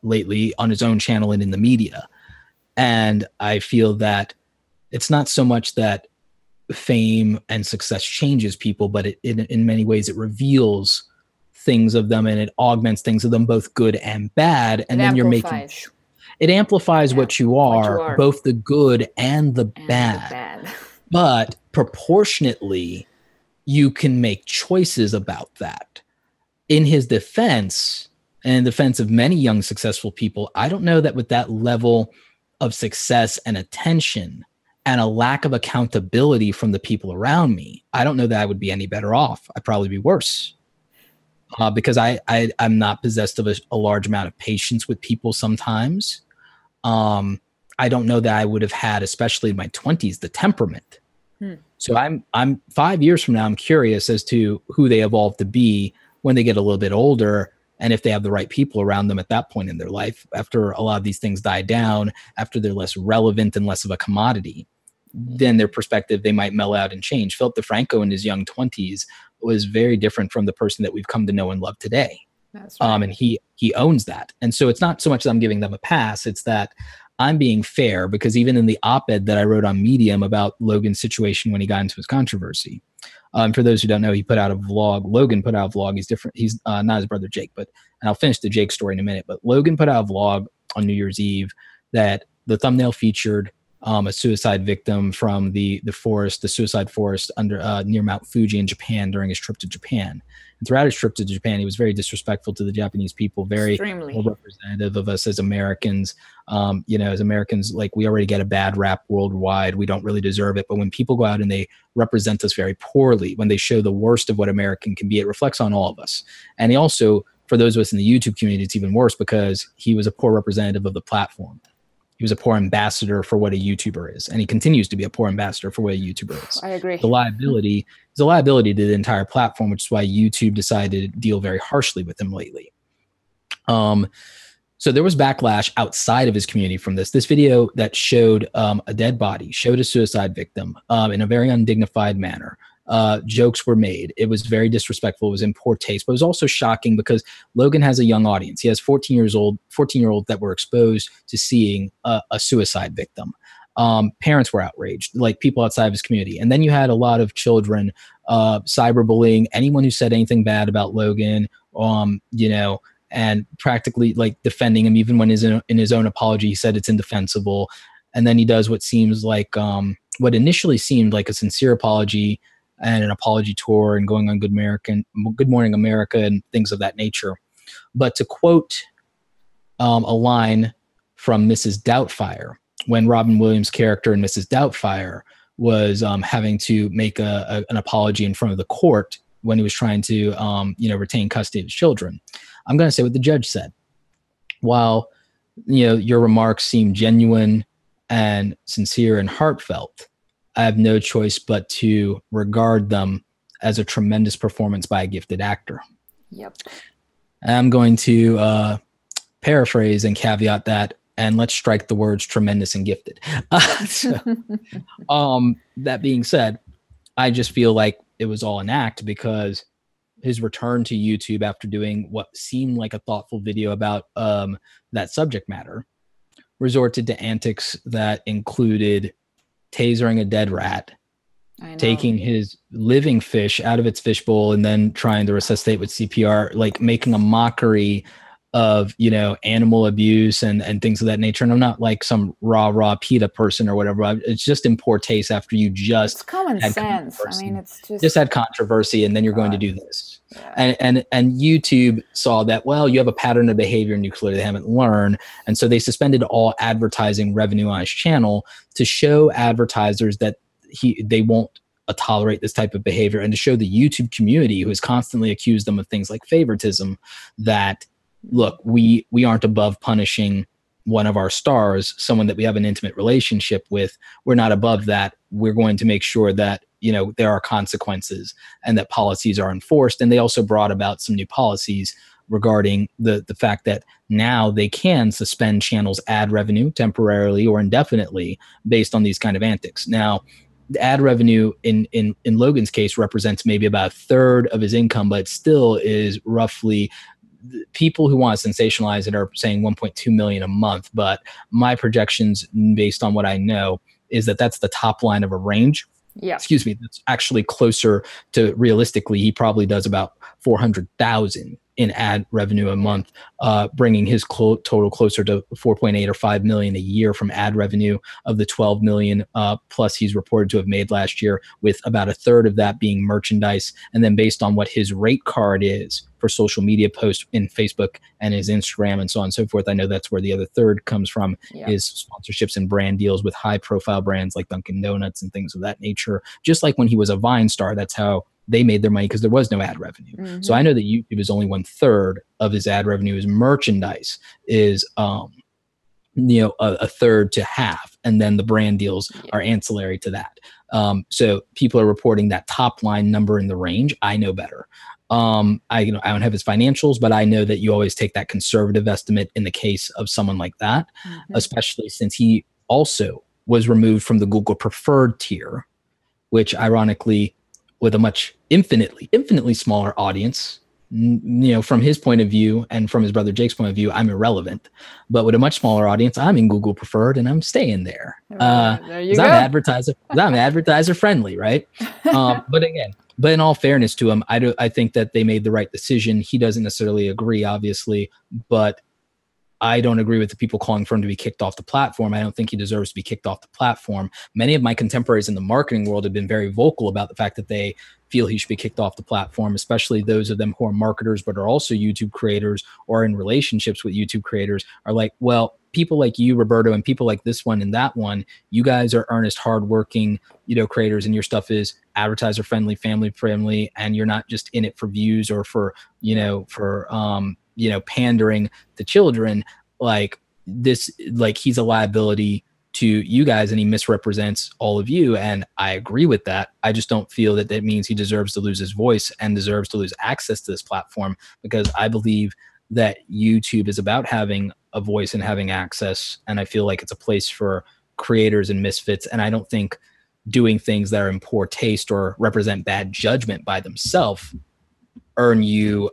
lately on his own channel and in the media. And I feel that it's not so much that fame and success changes people, but in many ways it reveals things of them, and it augments things of them, both good and bad. And then it amplifies what you are, both the good and the bad. But proportionately, you can make choices about that. In his defense, and in defense of many young successful people, I don't know that with that level of success and attention and a lack of accountability from the people around me, I don't know that I would be any better off. I'd probably be worse. Because I'm not possessed of a large amount of patience with people sometimes. I don't know that I would have had, especially in my 20s, the temperament. So I'm 5 years from now, I'm curious as to who they evolve to be when they get a little bit older, and if they have the right people around them at that point in their life, after a lot of these things die down, after they're less relevant and less of a commodity, then their perspective, they might mellow out and change. Philip DeFranco in his young 20s was very different from the person that we've come to know and love today. That's right. And he owns that. And so it's not so much that I'm giving them a pass, it's that I'm being fair, because even in the op-ed that I wrote on Medium about Logan's situation when he got into his controversy, for those who don't know, he put out a vlog. Logan put out a vlog. He's different. He's not his brother Jake, and I'll finish the Jake story in a minute. But Logan put out a vlog on New Year's Eve that the thumbnail featured a suicide victim from the suicide forest under near Mount Fuji in Japan during his trip to Japan. And throughout his trip to Japan, he was very disrespectful to the Japanese people, very representative of us as Americans. As Americans, like, we already get a bad rap worldwide. We don't really deserve it. But when people go out and they represent us very poorly, when they show the worst of what American can be, it reflects on all of us. And he also, for those of us in the YouTube community, it's even worse because he was a poor representative of the platform. he was a poor ambassador for what a YouTuber is, and he continues to be a poor ambassador for what a YouTuber is. I agree. The liability is a liability to the entire platform, which is why YouTube decided to deal very harshly with him lately. So there was backlash outside of his community from this. This video that showed a dead body, showed a suicide victim in a very undignified manner. Jokes were made. It was very disrespectful. It was in poor taste, but it was also shocking because Logan has a young audience. He has 14-year-olds that were exposed to seeing a suicide victim. Parents were outraged, like people outside of his community. And then you had a lot of children cyberbullying anyone who said anything bad about Logan, and practically like defending him, even when in his own apology, he said it's indefensible. And then he does what seems like what initially seemed like a sincere apology and an apology tour and going on Good Morning America and things of that nature. But to quote a line from Mrs. Doubtfire, when Robin Williams' character in Mrs. Doubtfire was having to make an apology in front of the court when he was trying to retain custody of his children, I'm going to say what the judge said. While your remarks seem genuine and sincere and heartfelt, I have no choice but to regard them as a tremendous performance by a gifted actor. Yep. I'm going to paraphrase and caveat that, and let's strike the words tremendous and gifted. That being said, I just feel like it was all an act, because his return to YouTube after doing what seemed like a thoughtful video about that subject matter resorted to antics that included tasering a dead rat, taking his living fish out of its fishbowl and then trying to resuscitate with CPR, like making a mockery of, animal abuse and things of that nature. And I'm not like some rah PETA person or whatever. It's just in poor taste after you just it's common sense. I mean, it's just had controversy, and then you're going to do this. Yeah. And YouTube saw that, well, you have a pattern of behavior and you clearly haven't learned. And so they suspended all advertising revenue on his channel to show advertisers that they won't tolerate this type of behavior, and to show the YouTube community, who has constantly accused them of things like favoritism, that look, we aren't above punishing one of our stars, someone that we have an intimate relationship with. We're not above that. We're going to make sure that, there are consequences and that policies are enforced. And they also brought about some new policies regarding the fact that now they can suspend channels' ad revenue temporarily or indefinitely based on these kind of antics. Now, the ad revenue in Logan's case represents maybe about a third of his income, but still is roughly, people who want to sensationalize it are saying 1.2 million a month. But my projections, based on what I know, is that that's the top line of a range. Yeah. Excuse me. That's actually closer to, realistically, he probably does about 400,000 in ad revenue a month, bringing his total closer to 4.8 or 5 million a year from ad revenue of the 12 million plus he's reported to have made last year, with about a third of that being merchandise. And then based on what his rate card is for social media posts in Facebook and his Instagram and so on and so forth, I know that's where the other third comes from, is sponsorships and brand deals with high profile brands like Dunkin' Donuts and things of that nature. Just like when he was a Vine star, that's how they made their money, because there was no ad revenue. Mm-hmm. So I know that YouTube is only 1/3 of his ad revenue. His merchandise is, a third to half, and then the brand deals are ancillary to that. So people are reporting that top line number in the range. I know better. I don't have his financials, but I know that you always take that conservative estimate in the case of someone like that, especially since he also was removed from the Google preferred tier, which ironically, with a infinitely smaller audience, from his point of view and from his brother Jake's point of view, I'm irrelevant. But with a much smaller audience, I'm in Google preferred and I'm staying there. There you go. I'm advertiser friendly, right? But in all fairness to him, I think that they made the right decision. He doesn't necessarily agree, obviously, but I don't agree with the people calling for him to be kicked off the platform. I don't think he deserves to be kicked off the platform. Many of my contemporaries in the marketing world have been very vocal about the fact that they feel he should be kicked off the platform, especially those of them who are marketers but are also YouTube creators or in relationships with YouTube creators, are like, well, people like you, Roberto, and people like this one and that one, you guys are earnest, hardworking, creators, and your stuff is advertiser friendly, family friendly, and you're not just in it for views or for, pandering to children. Like, this, like, he's a liability to you guys and he misrepresents all of you. And I agree with that. I just don't feel that that means he deserves to lose his voice and deserves to lose access to this platform, because I believe that YouTube is about having a voice and having access. And I feel like it's a place for creators and misfits. And I don't think doing things that are in poor taste or represent bad judgment by themselves earn you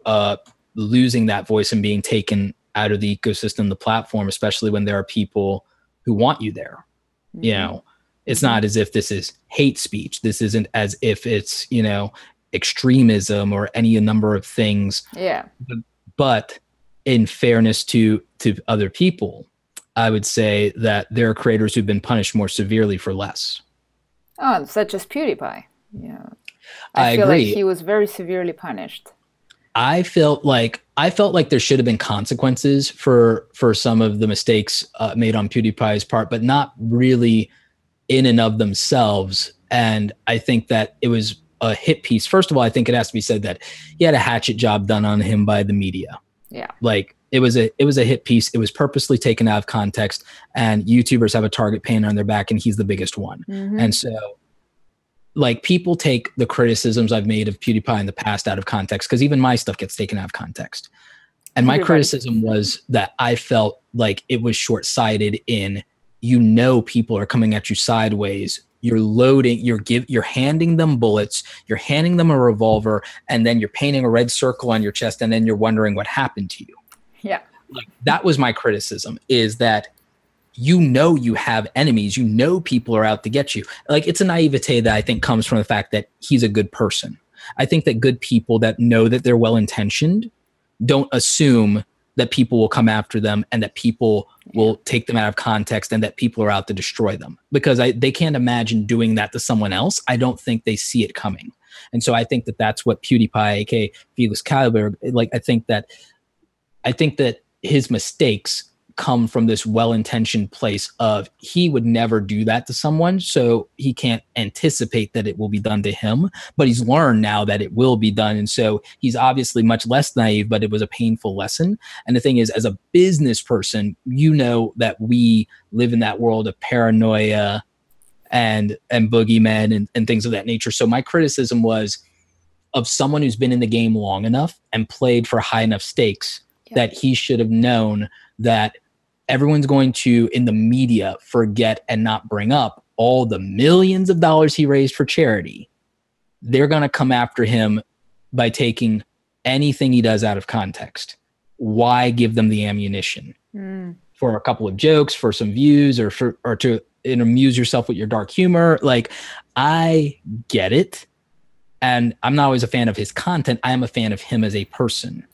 losing that voice and being taken out of the ecosystem, the platform, especially when there are people who want you there. Mm-hmm. You know, it's not as if this is hate speech. This isn't as if it's, you know, extremism or any number of things. Yeah. But in fairness to other people, I would say that there are creators who've been punished more severely for less. Oh, such as PewDiePie. Yeah. I feel agree. like he was very severely punished. I felt like there should have been consequences for some of the mistakes made on PewDiePie's part, but not really in and of themselves. And I think that it was a hit piece. First of all, I think it has to be said that he had a hatchet job done on him by the media. Yeah. Like it was a hit piece. It was purposely taken out of context, and YouTubers have a target paint on their back, and he's the biggest one. Mm-hmm. And so, like, people take the criticisms I've made of PewDiePie in the past out of context, because even my stuff gets taken out of context. And my criticism was that I felt like it was short-sighted in, you know, people are coming at you sideways. You're loading, you're handing them bullets, you're handing them a revolver, and then you're painting a red circle on your chest, and then you're wondering what happened to you. Yeah. Like, that was my criticism, is that, you know, you have enemies, you know, people are out to get you. Like, it's a naivete that I think comes from the fact that he's a good person. I think that good people that know that they're well-intentioned don't assume that people will come after them and that people will take them out of context and that people are out to destroy them, because they can't imagine doing that to someone else. I don't think they see it coming. And so I think that that's what PewDiePie, aka Felix Kalberg, like, I think that his mistakes come from this well-intentioned place of, he would never do that to someone, so he can't anticipate that it will be done to him, but he's learned now that it will be done. And so he's obviously much less naive, but it was a painful lesson. And the thing is, as a business person, you know that we live in that world of paranoia and boogeymen and things of that nature. So my criticism was of someone who's been in the game long enough and played for high enough stakes that he should have known that everyone's going to, in the media, forget and not bring up all the millions of dollars he raised for charity. They're going to come after him by taking anything he does out of context. Why give them the ammunition? For a couple of jokes, for some views, or to amuse yourself with your dark humor? Like, I get it. And I'm not always a fan of his content. I am a fan of him as a person.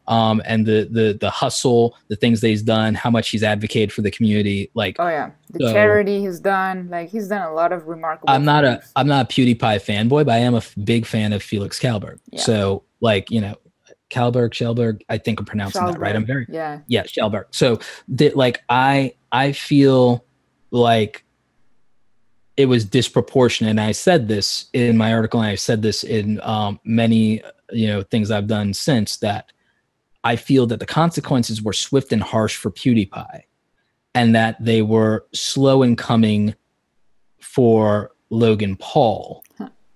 And the hustle, the things that he's done, how much he's advocated for the community. Like, oh yeah, the charity he's done. Like, he's done a lot of remarkable things. I'm not a PewDiePie fanboy, but I am a big fan of Felix Kalberg. Yeah. So, like, you know, Shelberg, I think I'm pronouncing that right. I'm very Shelberg. So like, I feel like it was disproportionate. And I said this in my article, and I said this in many, you know, things I've done since, that I feel that the consequences were swift and harsh for PewDiePie, and that they were slow in coming for Logan Paul,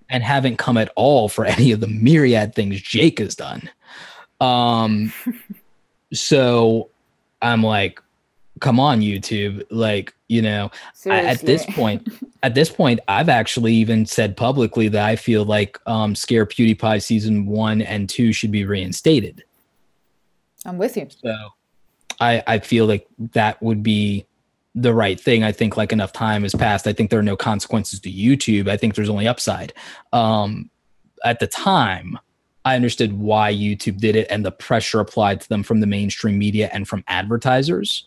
and haven't come at all for any of the myriad things Jake has done. So I'm like, come on, YouTube. Like, you know, at this point, I've actually even said publicly that I feel like Scare PewDiePie season 1 and 2 should be reinstated. I'm with you. So I feel like that would be the right thing. I think, like, enough time has passed. I think there are no consequences to YouTube. I think there's only upside. At the time, I understood why YouTube did it and the pressure applied to them from the mainstream media and from advertisers.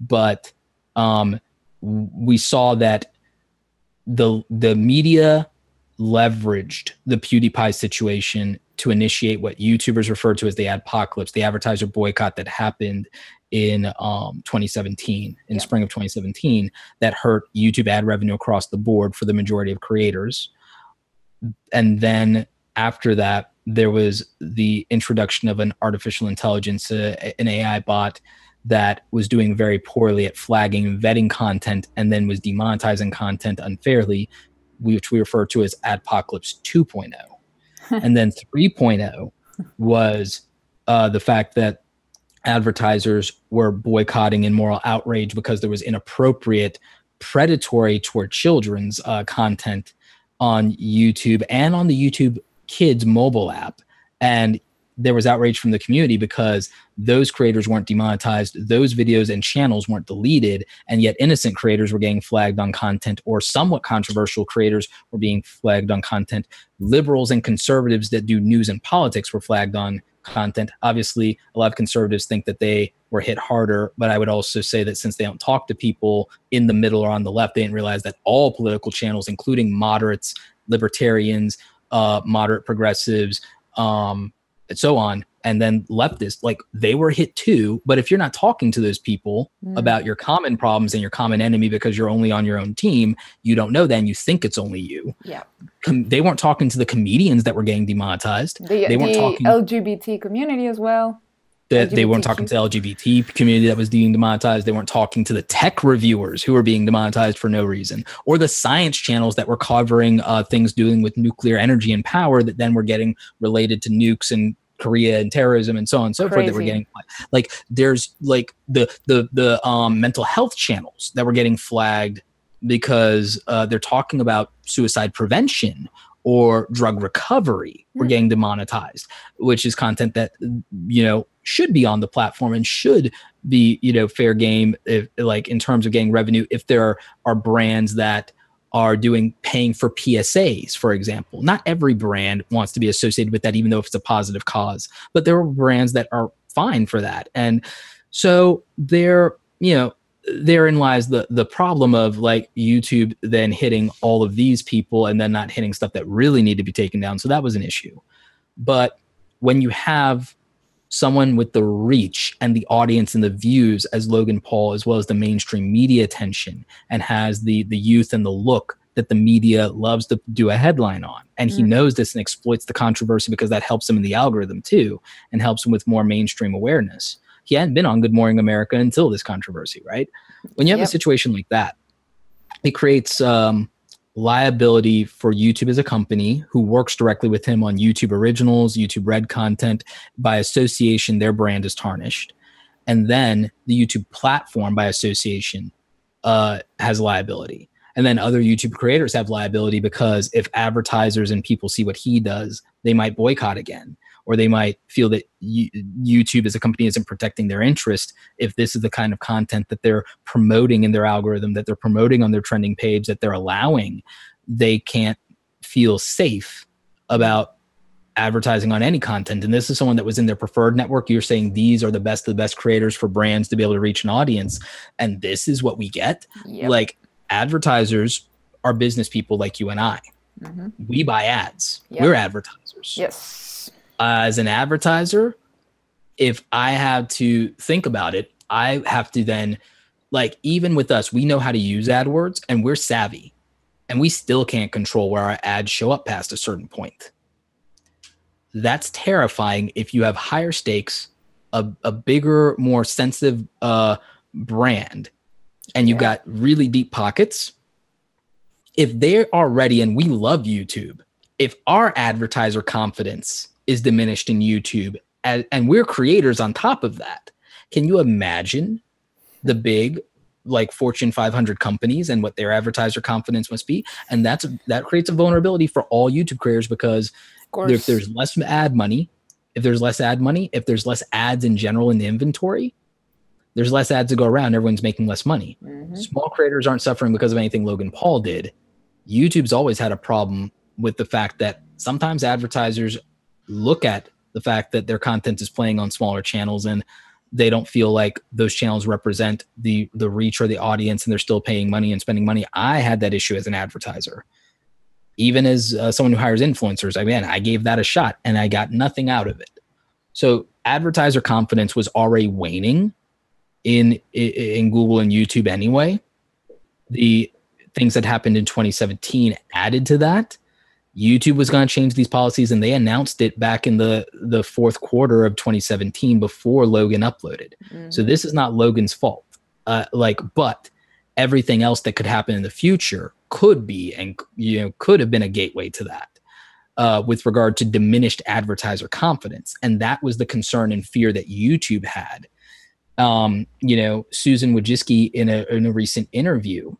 But we saw that the media leveraged the PewDiePie situation to initiate what YouTubers refer to as the adpocalypse, the advertiser boycott that happened in 2017, in spring of 2017, that hurt YouTube ad revenue across the board for the majority of creators. And then after that, there was the introduction of an artificial intelligence, an AI bot that was doing very poorly at flagging and vetting content and then was demonetizing content unfairly, which we refer to as Adpocalypse 2.0. And then 3.0 was the fact that advertisers were boycotting in moral outrage because there was inappropriate, predatory toward children's content on YouTube and on the YouTube Kids mobile app. And there was outrage from the community because those creators weren't demonetized, those videos and channels weren't deleted, and yet innocent creators were getting flagged on content, or somewhat controversial creators were being flagged on content. Liberals and conservatives that do news and politics were flagged on content. Obviously, a lot of conservatives think that they were hit harder, but I would also say that since they don't talk to people in the middle or on the left, they didn't realize that all political channels, including moderates, libertarians, moderate progressives, and so on, and then leftists, like they were hit too. But if you're not talking to those people about your common problems and your common enemy because you're only on your own team, you don't know then, you think it's only you. Yeah. They weren't talking to the comedians that were getting demonetized. They weren't talking LGBT community as well. They weren't talking to the LGBT community that was being demonetized. They weren't talking to the tech reviewers who were being demonetized for no reason, or the science channels that were covering things dealing with nuclear energy and power that then were getting related to nukes and Korea and terrorism and so on and so forth that were getting, like, there's like the mental health channels that were getting flagged because they're talking about suicide prevention or drug recovery were getting demonetized, which is content that, you know, should be on the platform and should be, you know, fair game, if, like in terms of getting revenue, if there are brands that are paying for PSAs, for example. Not every brand wants to be associated with that, even though if it's a positive cause, but there are brands that are fine for that. And so therein lies the problem of like YouTube then hitting all of these people and then not hitting stuff that really need to be taken down. So that was an issue. But when you have someone with the reach and the audience and the views as Logan Paul, as well as the mainstream media attention, and has the youth and the look that the media loves to do a headline on. And he knows this and exploits the controversy because that helps him in the algorithm too, and helps him with more mainstream awareness. He hadn't been on Good Morning America until this controversy, right? When you have a situation like that, it creates liability for YouTube as a company who works directly with him on YouTube originals, YouTube Red content. By association, their brand is tarnished. And then the YouTube platform, by association, has liability. And then other YouTube creators have liability because if advertisers and people see what he does, they might boycott again. Or they might feel that YouTube as a company isn't protecting their interest if this is the kind of content that they're promoting in their algorithm, that they're promoting on their trending page, that they're allowing. They can't feel safe about advertising on any content. And this is someone that was in their preferred network. You're saying these are the best of the best creators for brands to be able to reach an audience. And this is what we get. Yep. Like, advertisers are business people like you and I. We buy ads. Yep. We're advertisers. Yes. As an advertiser, if I have to think about it, I have to then, like, even with us, we know how to use AdWords and we're savvy, and we still can't control where our ads show up past a certain point. That's terrifying if you have higher stakes, a bigger, more sensitive brand, and you've got really deep pockets. If they're already, and we love YouTube, if our advertiser confidence is diminished in YouTube, and we're creators on top of that, can you imagine the big, like, Fortune 500 companies and what their advertiser confidence must be? And that creates a vulnerability for all YouTube creators, because if there's less ad money, if there's less ads in general in the inventory, there's less ads to go around. Everyone's making less money. Small creators aren't suffering because of anything Logan Paul did. YouTube's always had a problem with the fact that sometimes advertisers look at the fact that their content is playing on smaller channels and they don't feel like those channels represent the reach or the audience, and they're still paying money and spending money. I had that issue as an advertiser. Even as someone who hires influencers, I gave that a shot and I got nothing out of it. So advertiser confidence was already waning in Google and YouTube anyway. The things that happened in 2017 added to that. YouTube was going to change these policies, and they announced it back in the fourth quarter of 2017 before Logan uploaded. So this is not Logan's fault. But everything else that could happen in the future could be, and could have been a gateway to that, with regard to diminished advertiser confidence. And that was the concern and fear that YouTube had. Susan Wojcicki in a recent interview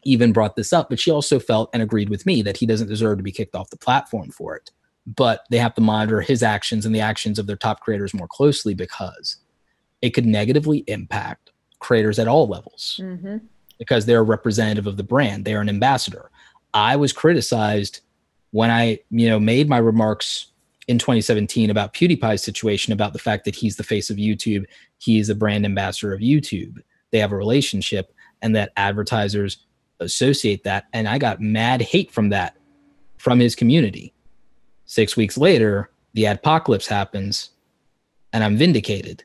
even brought this up, but she also felt and agreed with me that he doesn't deserve to be kicked off the platform for it. But they have to monitor his actions and the actions of their top creators more closely, because it could negatively impact creators at all levels, because they're a representative of the brand. They're an ambassador. I was criticized when I, made my remarks in 2017 about PewDiePie's situation, about the fact that he's the face of YouTube. He is a brand ambassador of YouTube. They have a relationship, and that advertisers associate that. And I got mad hate from his community. 6 weeks later, the adpocalypse happens, and I'm vindicated.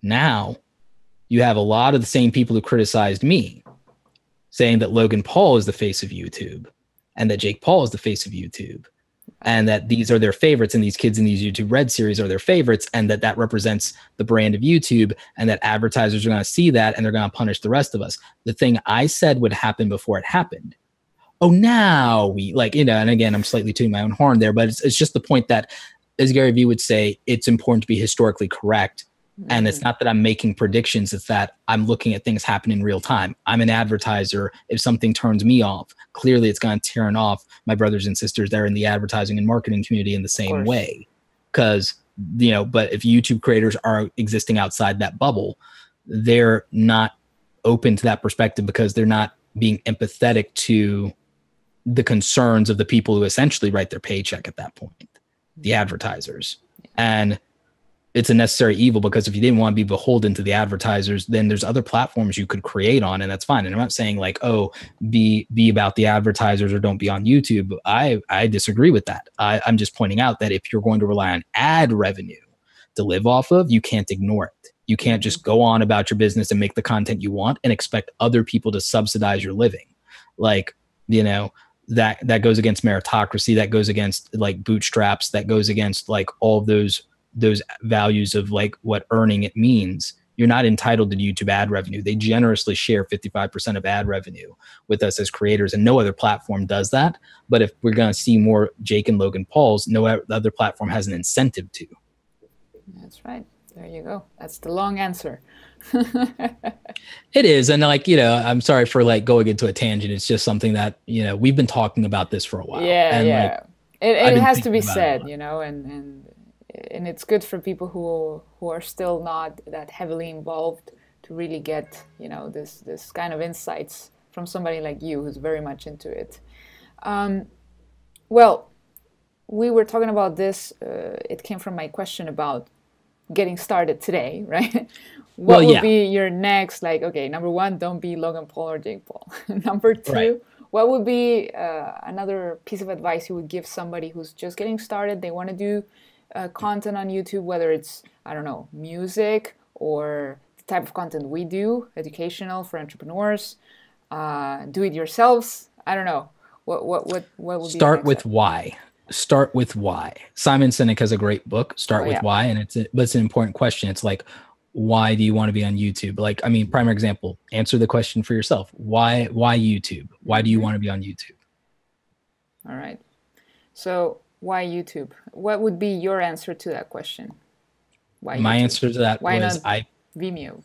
Now you have a lot of the same people who criticized me saying that Logan Paul is the face of YouTube, and that Jake Paul is the face of YouTube, and that these are their favorites, and these kids in these YouTube Red series are their favorites, and that represents the brand of YouTube, and that advertisers are going to see that, and they're going to punish the rest of us. The thing I said would happen before it happened. Oh, now we and again, I'm slightly tooting my own horn there, but it's just the point that, as Gary Vee would say, it's important to be historically correct. And it's not that I'm making predictions. It's that I'm looking at things happen in real time. I'm an advertiser. If something turns me off, clearly it's going to turn off my brothers and sisters that are in the advertising and marketing community in the same way. Because, but if YouTube creators are existing outside that bubble, they're not open to that perspective, because they're not being empathetic to the concerns of the people who essentially write their paycheck at that point, the advertisers. And it's a necessary evil, because if you didn't want to be beholden to the advertisers, then there's other platforms you could create on, and that's fine. And I'm not saying be about the advertisers or don't be on YouTube. I disagree with that. I'm just pointing out that if you're going to rely on ad revenue to live off of, you can't ignore it. You can't just go on about your business and make the content you want and expect other people to subsidize your living. That goes against meritocracy. That goes against bootstraps. That goes against all of those values of what earning it means. You're not entitled to YouTube ad revenue. They generously share 55% of ad revenue with us as creators, and no other platform does that. But if we're going to see more Jake and Logan Pauls, no other platform has an incentive to. That's right. There you go. That's the long answer. It is. And I'm sorry for going into a tangent. It's just something that, we've been talking about this for a while. Yeah. It has to be said, and it's good for people who are still not that heavily involved to really get, this kind of insights from somebody like you who's very much into it. Well, we were talking about this. It came from my question about getting started today, right? What would be your next, number one, don't be Logan Paul or Jake Paul. Number two, what would be another piece of advice you would give somebody who's just getting started? They want to do content on YouTube, whether it's, music or the type of content we do, educational for entrepreneurs, do it yourselves. I don't know. What would be start with why? Start with why. Simon Sinek has a great book, Start with Why, and it's an important question. It's why do you want to be on YouTube? Primary example, answer the question for yourself. Why YouTube? Why do you want to be on YouTube? All right. So why YouTube? What would be your answer to that question? Why My YouTube? answer to that why was not Vimeo?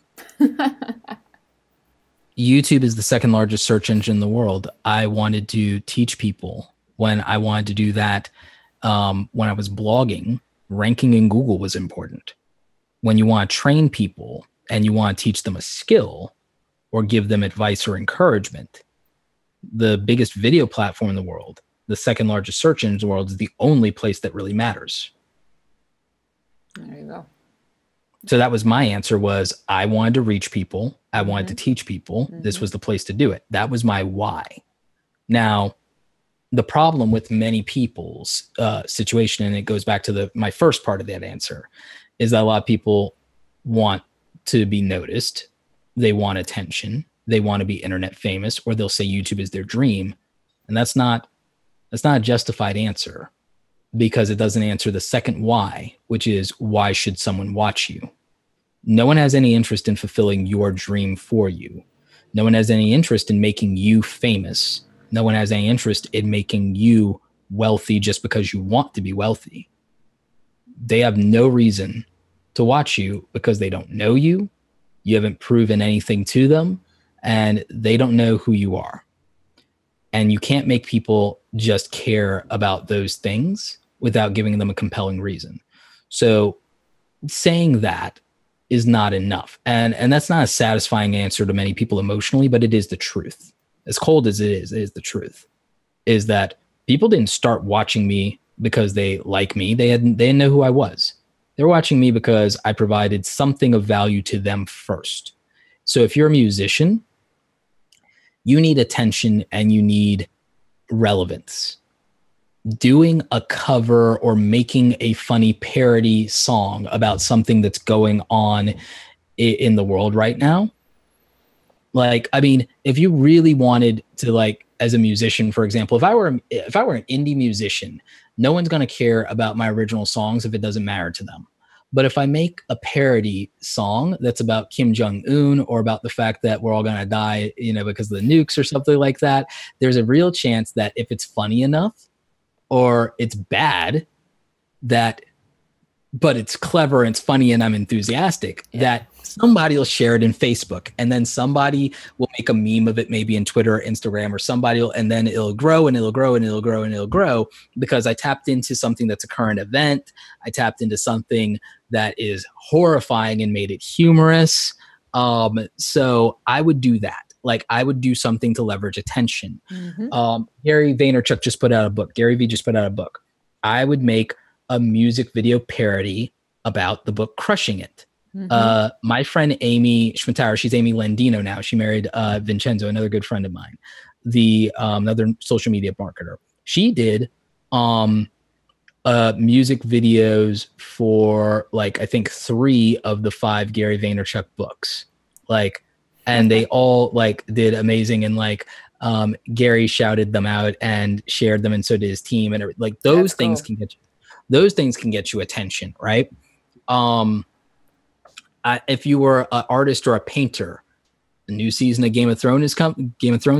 YouTube is the second largest search engine in the world. I wanted to teach people. When I wanted to do that, when I was blogging, ranking in Google was important. When you want to train people and you want to teach them a skill or give them advice or encouragement, the biggest video platform in the world, the second largest search engine in the world, is the only place that really matters. There you go. So that was my answer. Was I wanted to reach people. I wanted to teach people. This was the place to do it. That was my why. Now, the problem with many people's situation, and it goes back to my first part of that answer, is that a lot of people want to be noticed. They want attention. They want to be internet famous, or they'll say YouTube is their dream. And that's not That's not a justified answer, because it doesn't answer the second why, which is, why should someone watch you? No one has any interest in fulfilling your dream for you. No one has any interest in making you famous. No one has any interest in making you wealthy just because you want to be wealthy. They have no reason to watch you because they don't know you. You haven't proven anything to them, and they don't know who you are. And you can't make people just care about those things without giving them a compelling reason. So saying that is not enough. And that's not a satisfying answer to many people emotionally, but it is the truth. As cold as it is the truth. Is that people didn't start watching me because they like me. They didn't know who I was. They're watching me because I provided something of value to them first. So if you're a musician, you need attention and you need relevance. Doing a cover or making a funny parody song about something that's going on in the world right now. Like, I mean, if you really wanted to, like, as a musician, for example, if I were an indie musician, no one's going to care about my original songs if it doesn't matter to them. But if I make a parody song that's about Kim Jong-un or about the fact that we're all going to die, because of the nukes or something like that, there's a real chance that if it's funny enough or it's bad, but it's clever and it's funny and I'm enthusiastic, that somebody will share it in Facebook, and then somebody will make a meme of it, maybe in Twitter or Instagram, or somebody will, and then it'll grow and it'll grow and it'll grow and it'll grow, because I tapped into something that's a current event. I tapped into something that is horrifying and made it humorous. So I would do that. Like, I would do something to leverage attention. Mm-hmm. Gary Vaynerchuk just put out a book. Gary Vee just put out a book. I would make a music video parody about the book Crushing It. Mm-hmm. My friend Amy Schmittauer, she's Amy Landino now. She married Vincenzo, another good friend of mine, another social media marketer. She did music videos for, like, I think 3 of the 5 Gary Vaynerchuk books. Like, and they all, like, did amazing, and, like, Gary shouted them out and shared them, and so did his team, and like those That's things cool. Those things can get you attention, right? If you were an artist or a painter, the new season of Game of Thrones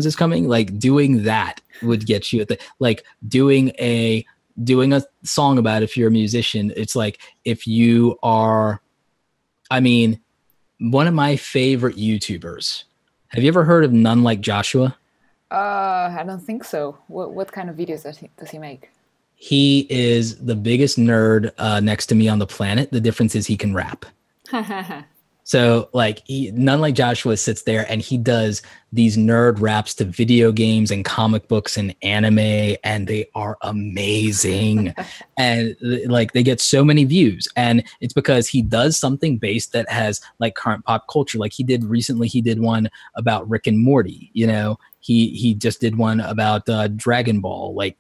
is coming. Like, doing that would get you like doing a song about it. If you're a musician, it's like, if you are, I mean, one of my favorite YouTubers. Have you ever heard of None Like Joshua? I don't think so. What kind of videos does he make? He is the biggest nerd next to me on the planet. The difference is he can rap. So, like, None Like Joshua sits there and he does these nerd raps to video games and comic books and anime, and they are amazing. And, like, they get so many views, and it's because he does something based that has, like, current pop culture. Like, he did one about Rick and Morty. He just did one about Dragon Ball.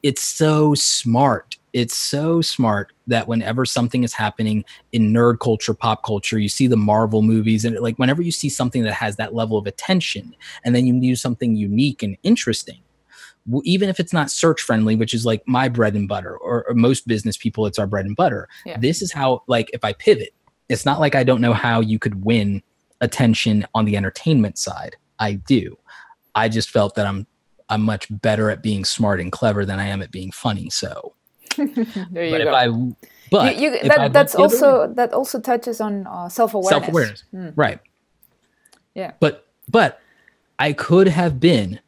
It's so smart. It's so smart that whenever something is happening in nerd culture, pop culture, you see the Marvel movies, and, like, whenever you see something that has that level of attention, and then you do something unique and interesting, even if it's not search friendly, which is like my bread and butter, or most business people, it's our bread and butter. Yeah. This is how, like, if I pivot, it's not like I don't know how you could win attention on the entertainment side. I do. I just felt that I'm much better at being smart and clever than I am at being funny. So there you go. That also touches on self-awareness. Right? Yeah. But I could have been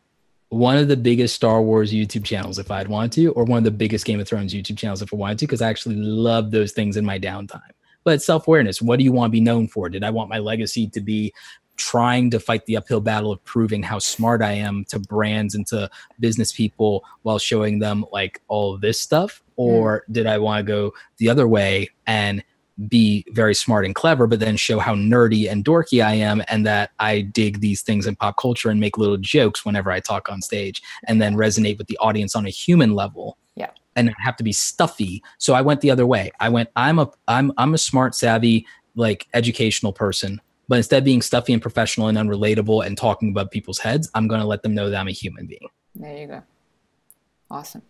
one of the biggest Star Wars YouTube channels if I'd wanted to, or one of the biggest Game of Thrones YouTube channels if I wanted to, because I actually love those things in my downtime. But self-awareness, what do you want to be known for? Did I want my legacy to be trying to fight the uphill battle of proving how smart I am to brands and to business people while showing them, like, all of this stuff? Or did I want to go the other way and be very smart and clever, but then show how nerdy and dorky I am, and that I dig these things in pop culture and make little jokes whenever I talk on stage, and then resonate with the audience on a human level? Yeah. And have to be stuffy. So I went the other way. I'm a smart, savvy, like, educational person. But instead of being stuffy and professional and unrelatable and talking above people's heads, I'm going to let them know that I'm a human being. There you go. Awesome.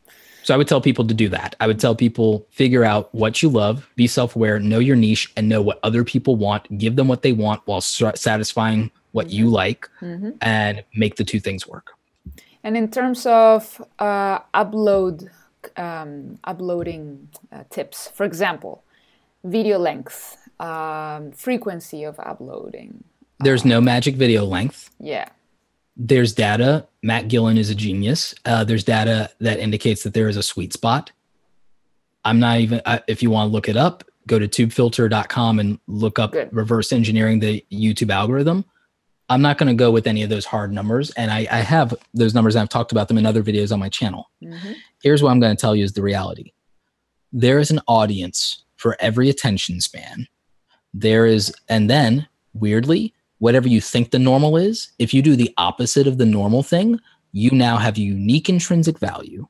So I would tell people to do that. I would tell people, figure out what you love, be self-aware, know your niche, and know what other people want. Give them what they want while satisfying what you like, and make the two things work. And in terms of uploading tips, for example, video length, frequency of uploading. There's no magic video length. Yeah. There's data. Matt Gillen is a genius. There's data that indicates that there is a sweet spot. I'm not even, if you want to look it up, go to tubefilter.com and look up reverse engineering the YouTube algorithm. I'm not going to go with any of those hard numbers. And I have those numbers, and I've talked about them in other videos on my channel. Here's what I'm going to tell you is the reality. There is an audience for every attention span. And then weirdly, whatever you think the normal is, if you do the opposite of the normal thing, you now have unique intrinsic value.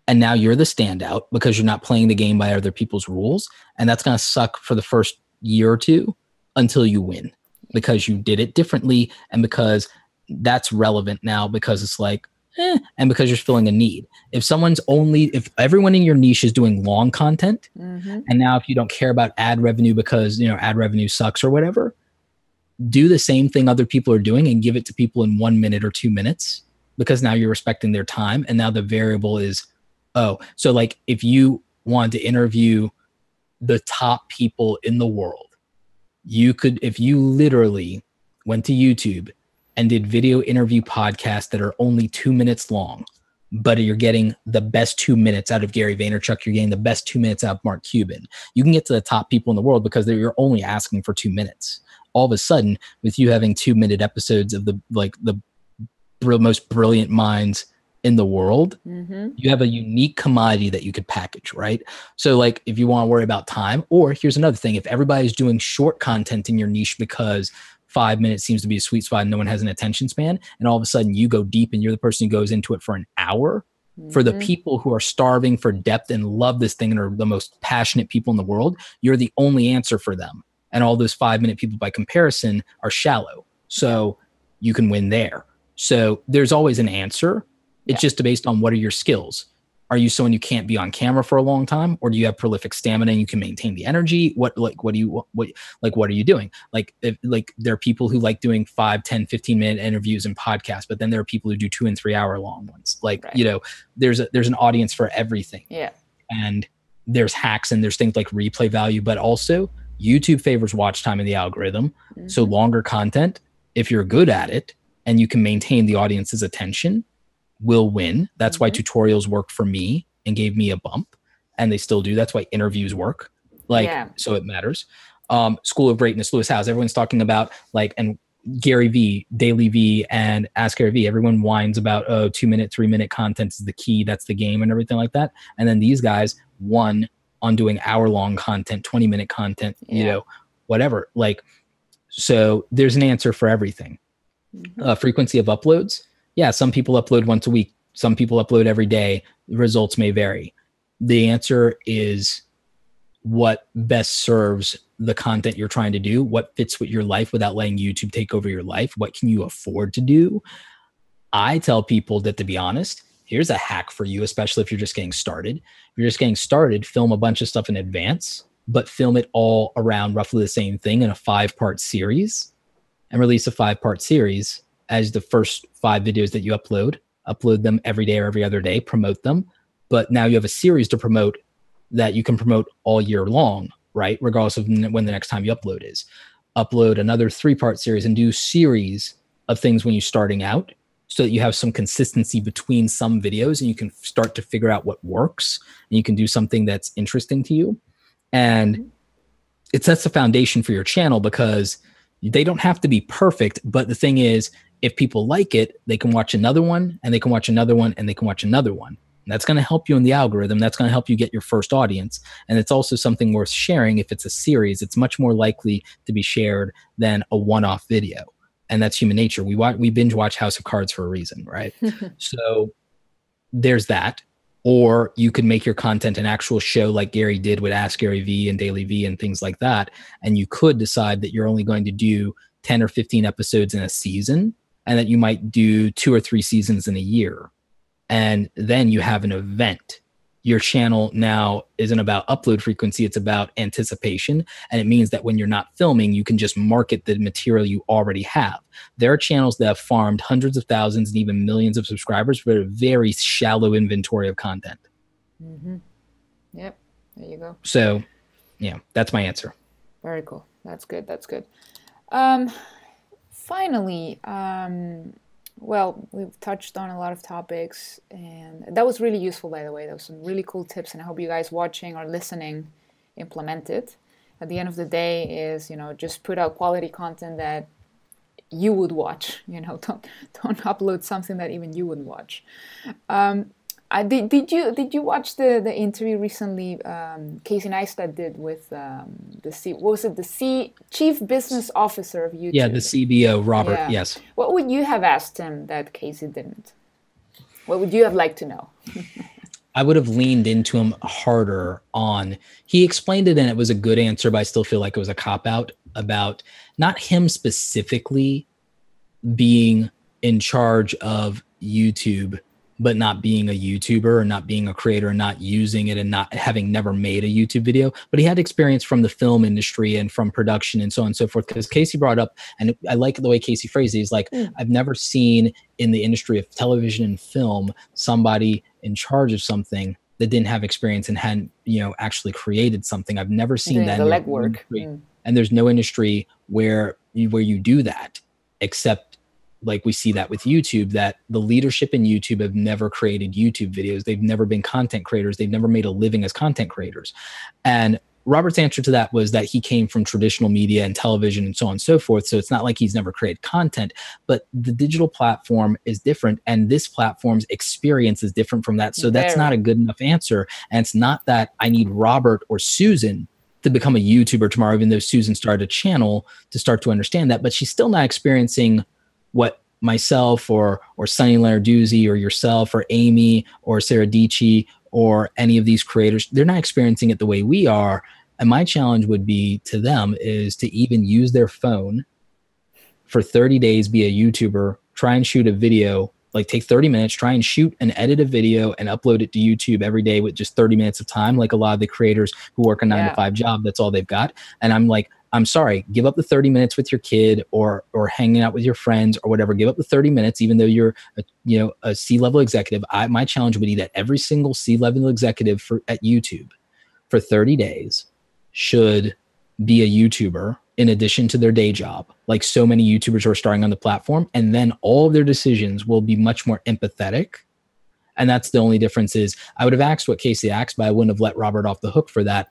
And now you're the standout because you're not playing the game by other people's rules. And that's going to suck for the first year or two until you win, because you did it differently, and because that's relevant now, because it's like, and because you're filling a need. If everyone in your niche is doing long content, and now if you don't care about ad revenue because, ad revenue sucks or whatever, do the same thing other people are doing and give it to people in 1 minute or 2 minutes, because now you're respecting their time. And now the variable is, so like if you wanted to interview the top people in the world, you could, if you literally went to YouTube and did video interview podcasts that are only 2 minutes long, but you're getting the best 2 minutes out of Gary Vaynerchuk, you're getting the best 2 minutes out of Mark Cuban, you can get to the top people in the world because you're only asking for 2 minutes. All of a sudden, with you having 2 minute episodes of the most brilliant minds in the world, you have a unique commodity that you could package, right? So like if you want to worry about time, or here's another thing, if everybody's doing short content in your niche because 5 minutes seems to be a sweet spot and no one has an attention span, and all of a sudden you go deep and you're the person who goes into it for an hour, for the people who are starving for depth and love this thing and are the most passionate people in the world, you're the only answer for them. And all those 5 minute people by comparison are shallow. So you can win there. So there's always an answer. It's just based on what are your skills. Are you someone who can't be on camera for a long time, or do you have prolific stamina and you can maintain the energy? What are you doing? Like there are people who like doing 5, 10, 15-minute interviews and podcasts, but then there are people who do 2 and 3 hour long ones. There's an audience for everything. Yeah. And there's hacks and there's things like replay value, but also YouTube favors watch time in the algorithm. So longer content, if you're good at it and you can maintain the audience's attention, will win. That's why tutorials work for me and gave me a bump, and they still do. That's why interviews work. So it matters. School of Greatness, Lewis Howes, everyone's talking about and Gary V, Daily V, and Ask Gary V. Everyone whines about 2 minute, 3 minute content is the key. That's the game and everything like that. And then these guys won on doing hour-long content, 20-minute content, whatever. So there's an answer for everything. Frequency of uploads. Yeah, some people upload once a week. Some people upload every day. The results may vary. The answer is what best serves the content you're trying to do, what fits with your life without letting YouTube take over your life. What can you afford to do? I tell people that, to be honest, here's a hack for you, especially if you're just getting started. If you're just getting started, film a bunch of stuff in advance, but film it all around roughly the same thing in a 5-part series, and release a 5-part series as the first 5 videos that you upload them every day or every other day, promote them. But now you have a series to promote that you can promote all year long, right? Regardless of when the next time you upload is. Upload another 3-part series and do series of things when you're starting out, so that you have some consistency between some videos and you can start to figure out what works, and you can do something that's interesting to you. And it sets the foundation for your channel, because they don't have to be perfect. But the thing is, if people like it, they can watch another one, and they can watch another one, and they can watch another one. And that's going to help you in the algorithm. That's going to help you get your first audience. And it's also something worth sharing. If it's a series, it's much more likely to be shared than a one-off video. And that's human nature. We binge watch House of Cards for a reason, right? So there's that. Or you could make your content an actual show like Gary did with Ask Gary V and Daily V and things like that. And you could decide that you're only going to do 10 or 15 episodes in a season, and that you might do 2 or 3 seasons in a year. And then you have an event. Your channel now isn't about upload frequency, it's about anticipation. And it means that when you're not filming, you can just market the material you already have. There are channels that have farmed hundreds of thousands and even millions of subscribers with a very shallow inventory of content. Mm-hmm. Yep, there you go. So yeah, that's my answer. Very cool. That's good. That's good. Finally, well, we've touched on a lot of topics, and that was really useful, by the way. There was some really cool tips, and I hope you guys watching or listening implement it. At the end of the day is, you know, just put out quality content that you would watch. You know, don't upload something that even you wouldn't watch. Did you watch the interview recently Casey Neistat did with the Chief Business Officer of YouTube? Yeah, the CBO, Robert. Yeah. Yes. What would you have asked him that Casey didn't? What would you have liked to know? I would have leaned into him harder on. He explained it, and it was a good answer, but I still feel like it was a cop out about not him specifically being in charge of YouTube, but not being a YouTuber or not being a creator and not using it and not having never made a YouTube video. But he had experience from the film industry and from production and so on and so forth. Because Casey brought up, and I like the way Casey phrased it, he's like, I've never seen in the industry of television and film somebody in charge of something that didn't have experience and hadn't, you know, actually created something. I've never seen that. The legwork. And there's no industry where you do that, except like we see that with YouTube, that the leadership in YouTube have never created YouTube videos. They've never been content creators. They've never made a living as content creators. And Robert's answer to that was that he came from traditional media and television and so on and so forth. So it's not like he's never created content, but the digital platform is different. And this platform's experience is different from that. So that's not a good enough answer. And it's not that I need Robert or Susan to become a YouTuber tomorrow, even though Susan started a channel to start to understand that, but she's still not experiencing what myself or Sunny Lenarduzzi or yourself or Amy or Sarah Dici or any of these creators, they're not experiencing it the way we are. And my challenge would be to them is to even use their phone for 30 days, be a YouTuber, try and shoot a video, like take 30 minutes, try and shoot and edit a video and upload it to YouTube every day with just 30 minutes of time. Like a lot of the creators who work a 9-to-5 job, that's all they've got. And I'm like, I'm sorry, give up the 30 minutes with your kid or hanging out with your friends or whatever. Give up the 30 minutes, even though you're a C-level executive. My challenge would be that every single C-level executive at YouTube for 30 days should be a YouTuber in addition to their day job, like so many YouTubers who are starting on the platform. And then all of their decisions will be much more empathetic. And that's the only difference is I would have asked what Casey asked, but I wouldn't have let Robert off the hook for that.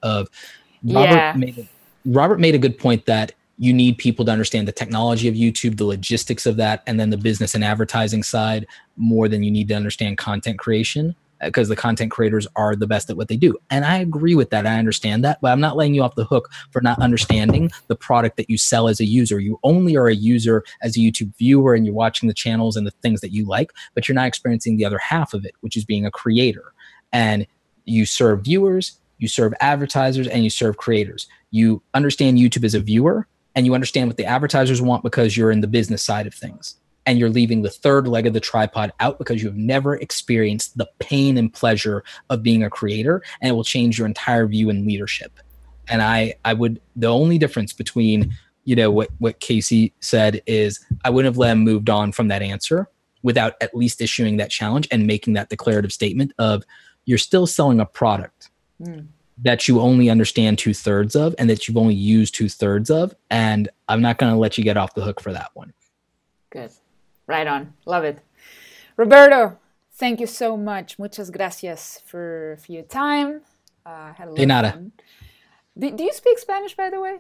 Robert made a good point that you need people to understand the technology of YouTube, the logistics of that, and then the business and advertising side more than you need to understand content creation, because the content creators are the best at what they do. And I agree with that. I understand that, but I'm not letting you off the hook for not understanding the product that you sell as a user. You only are a user as a YouTube viewer and you're watching the channels and the things that you like, but you're not experiencing the other half of it, which is being a creator. And you serve viewers, you serve advertisers, and you serve creators. You understand YouTube as a viewer, and you understand what the advertisers want because you're in the business side of things. And you're leaving the third leg of the tripod out because you have never experienced the pain and pleasure of being a creator, and it will change your entire view in leadership. And the only difference between, what Casey said is I wouldn't have let him moved on from that answer without at least issuing that challenge and making that declarative statement of you're still selling a product that you only understand 2/3 of and that you've only used 2/3 of. And I'm not going to let you get off the hook for that one. Good. Right on. Love it. Roberto, thank you so much. Muchas gracias for your time. Had a lot of fun. Do you speak Spanish, by the way?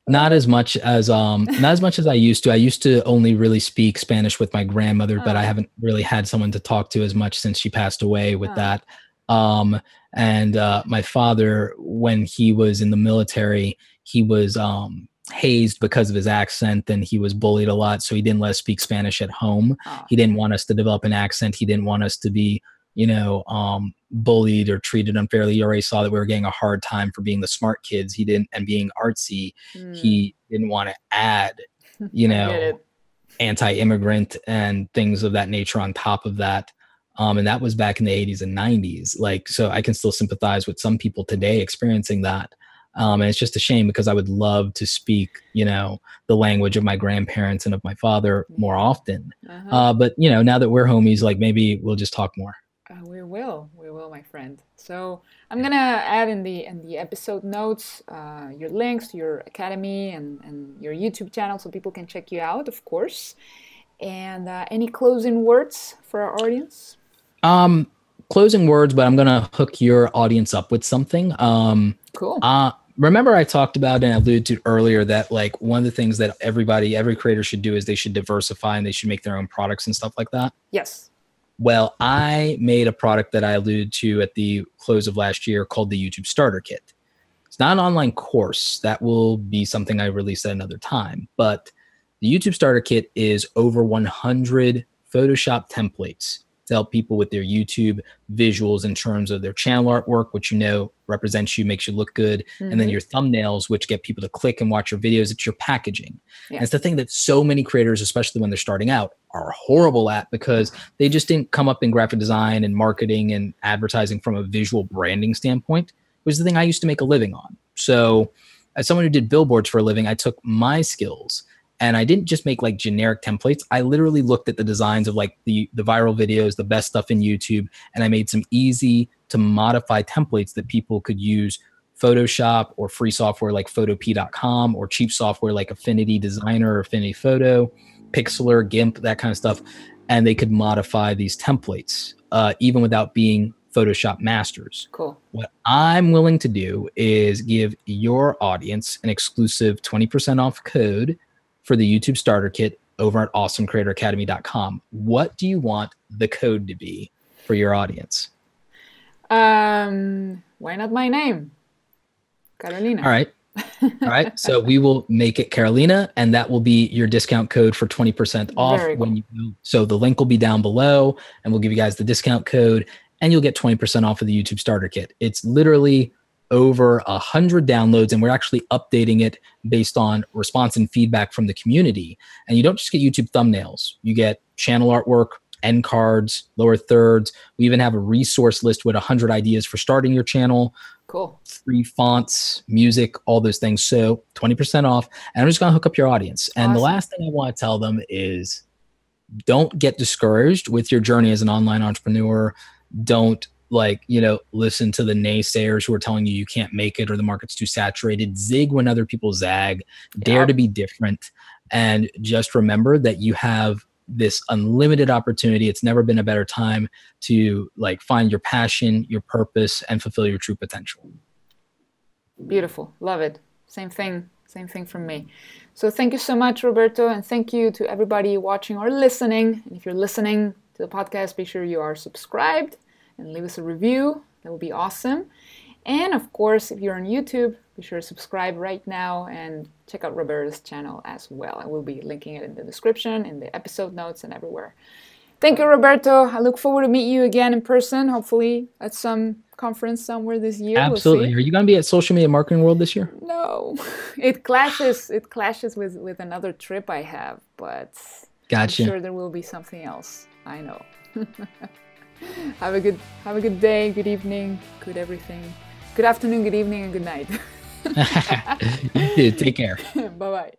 Not as much as I used to. I used to only really speak Spanish with my grandmother, but I haven't really had someone to talk to as much since she passed away with that. And my father, when he was in the military, he was hazed because of his accent, and he was bullied a lot. So he didn't let us speak Spanish at home. He didn't want us to develop an accent. He didn't want us to be, bullied or treated unfairly. He already saw that we were getting a hard time for being the smart kids. And being artsy. He didn't want to add, anti-immigrant and things of that nature on top of that. And that was back in the 80s and 90s. Like, so I can still sympathize with some people today experiencing that. And it's just a shame because I would love to speak, you know, the language of my grandparents and of my father more often. But, you know, now that we're homies, like maybe we'll just talk more. We will, my friend. So I'm gonna add in the episode notes your links to your academy and your YouTube channel so people can check you out, of course. And any closing words for our audience? Closing words, but I'm gonna hook your audience up with something. Cool. Remember I talked about and alluded to earlier that like one of the things that every creator should do is they should diversify and they should make their own products and stuff like that. Yes. Well, I made a product that I alluded to at the close of last year called the YouTube Starter Kit. It's not an online course. That will be something I release at another time. But the YouTube Starter Kit is over 100 Photoshop templates to help people with their YouTube visuals in terms of their channel artwork, which you know represents you, makes you look good, and then your thumbnails, which get people to click and watch your videos. It's your packaging. And it's the thing that so many creators, especially when they're starting out, are horrible at because they just didn't come up in graphic design and marketing and advertising from a visual branding standpoint. It was the thing I used to make a living on. So as someone who did billboards for a living, I took my skills and I didn't just make like generic templates. I literally looked at the designs of like the viral videos, the best stuff in YouTube, and I made some easy to modify templates that people could use Photoshop or free software like photop.com or cheap software like Affinity Designer or Affinity Photo, Pixlr, GIMP, that kind of stuff. And they could modify these templates even without being Photoshop masters. Cool. What I'm willing to do is give your audience an exclusive 20% off code for the YouTube Starter Kit over at awesomecreatoracademy.com. What do you want the code to be for your audience? Why not my name? Carolina. All right. All right. So we will make it Carolina, and that will be your discount code for 20% off. So the link will be down below, and we'll give you guys the discount code, and you'll get 20% off of the YouTube Starter Kit. It's literally over 100 downloads, and we're actually updating it based on response and feedback from the community. And you don't just get YouTube thumbnails. You get channel artwork, end cards, lower thirds. We even have a resource list with 100 ideas for starting your channel. Cool. Free fonts, music, all those things. So 20% off. And I'm just going to hook up your audience. And the last thing I want to tell them is don't get discouraged with your journey as an online entrepreneur. Don't listen to the naysayers who are telling you can't make it or the market's too saturated. Zig when other people zag. Dare to be different. And just remember that you have this unlimited opportunity. It's never been a better time to find your passion, your purpose, and fulfill your true potential. Beautiful. Love it. Same thing from me. So thank you so much, Roberto. And thank you to everybody watching or listening. And if you're listening to the podcast, be sure you are subscribed and leave us a review. That would be awesome. And of course, if you're on YouTube, be sure to subscribe right now and check out Roberto's channel as well. I will be linking it in the description, in the episode notes, and everywhere. Thank you, Roberto. I look forward to meet you again in person, hopefully at some conference somewhere this year. Absolutely. Are you going to be at Social Media Marketing World this year? No. It clashes with another trip I have, but gotcha. I'm sure there will be something else. I know. Have a good day, good evening, good everything. Good afternoon, good evening, and good night. You too. Take care. Bye-bye.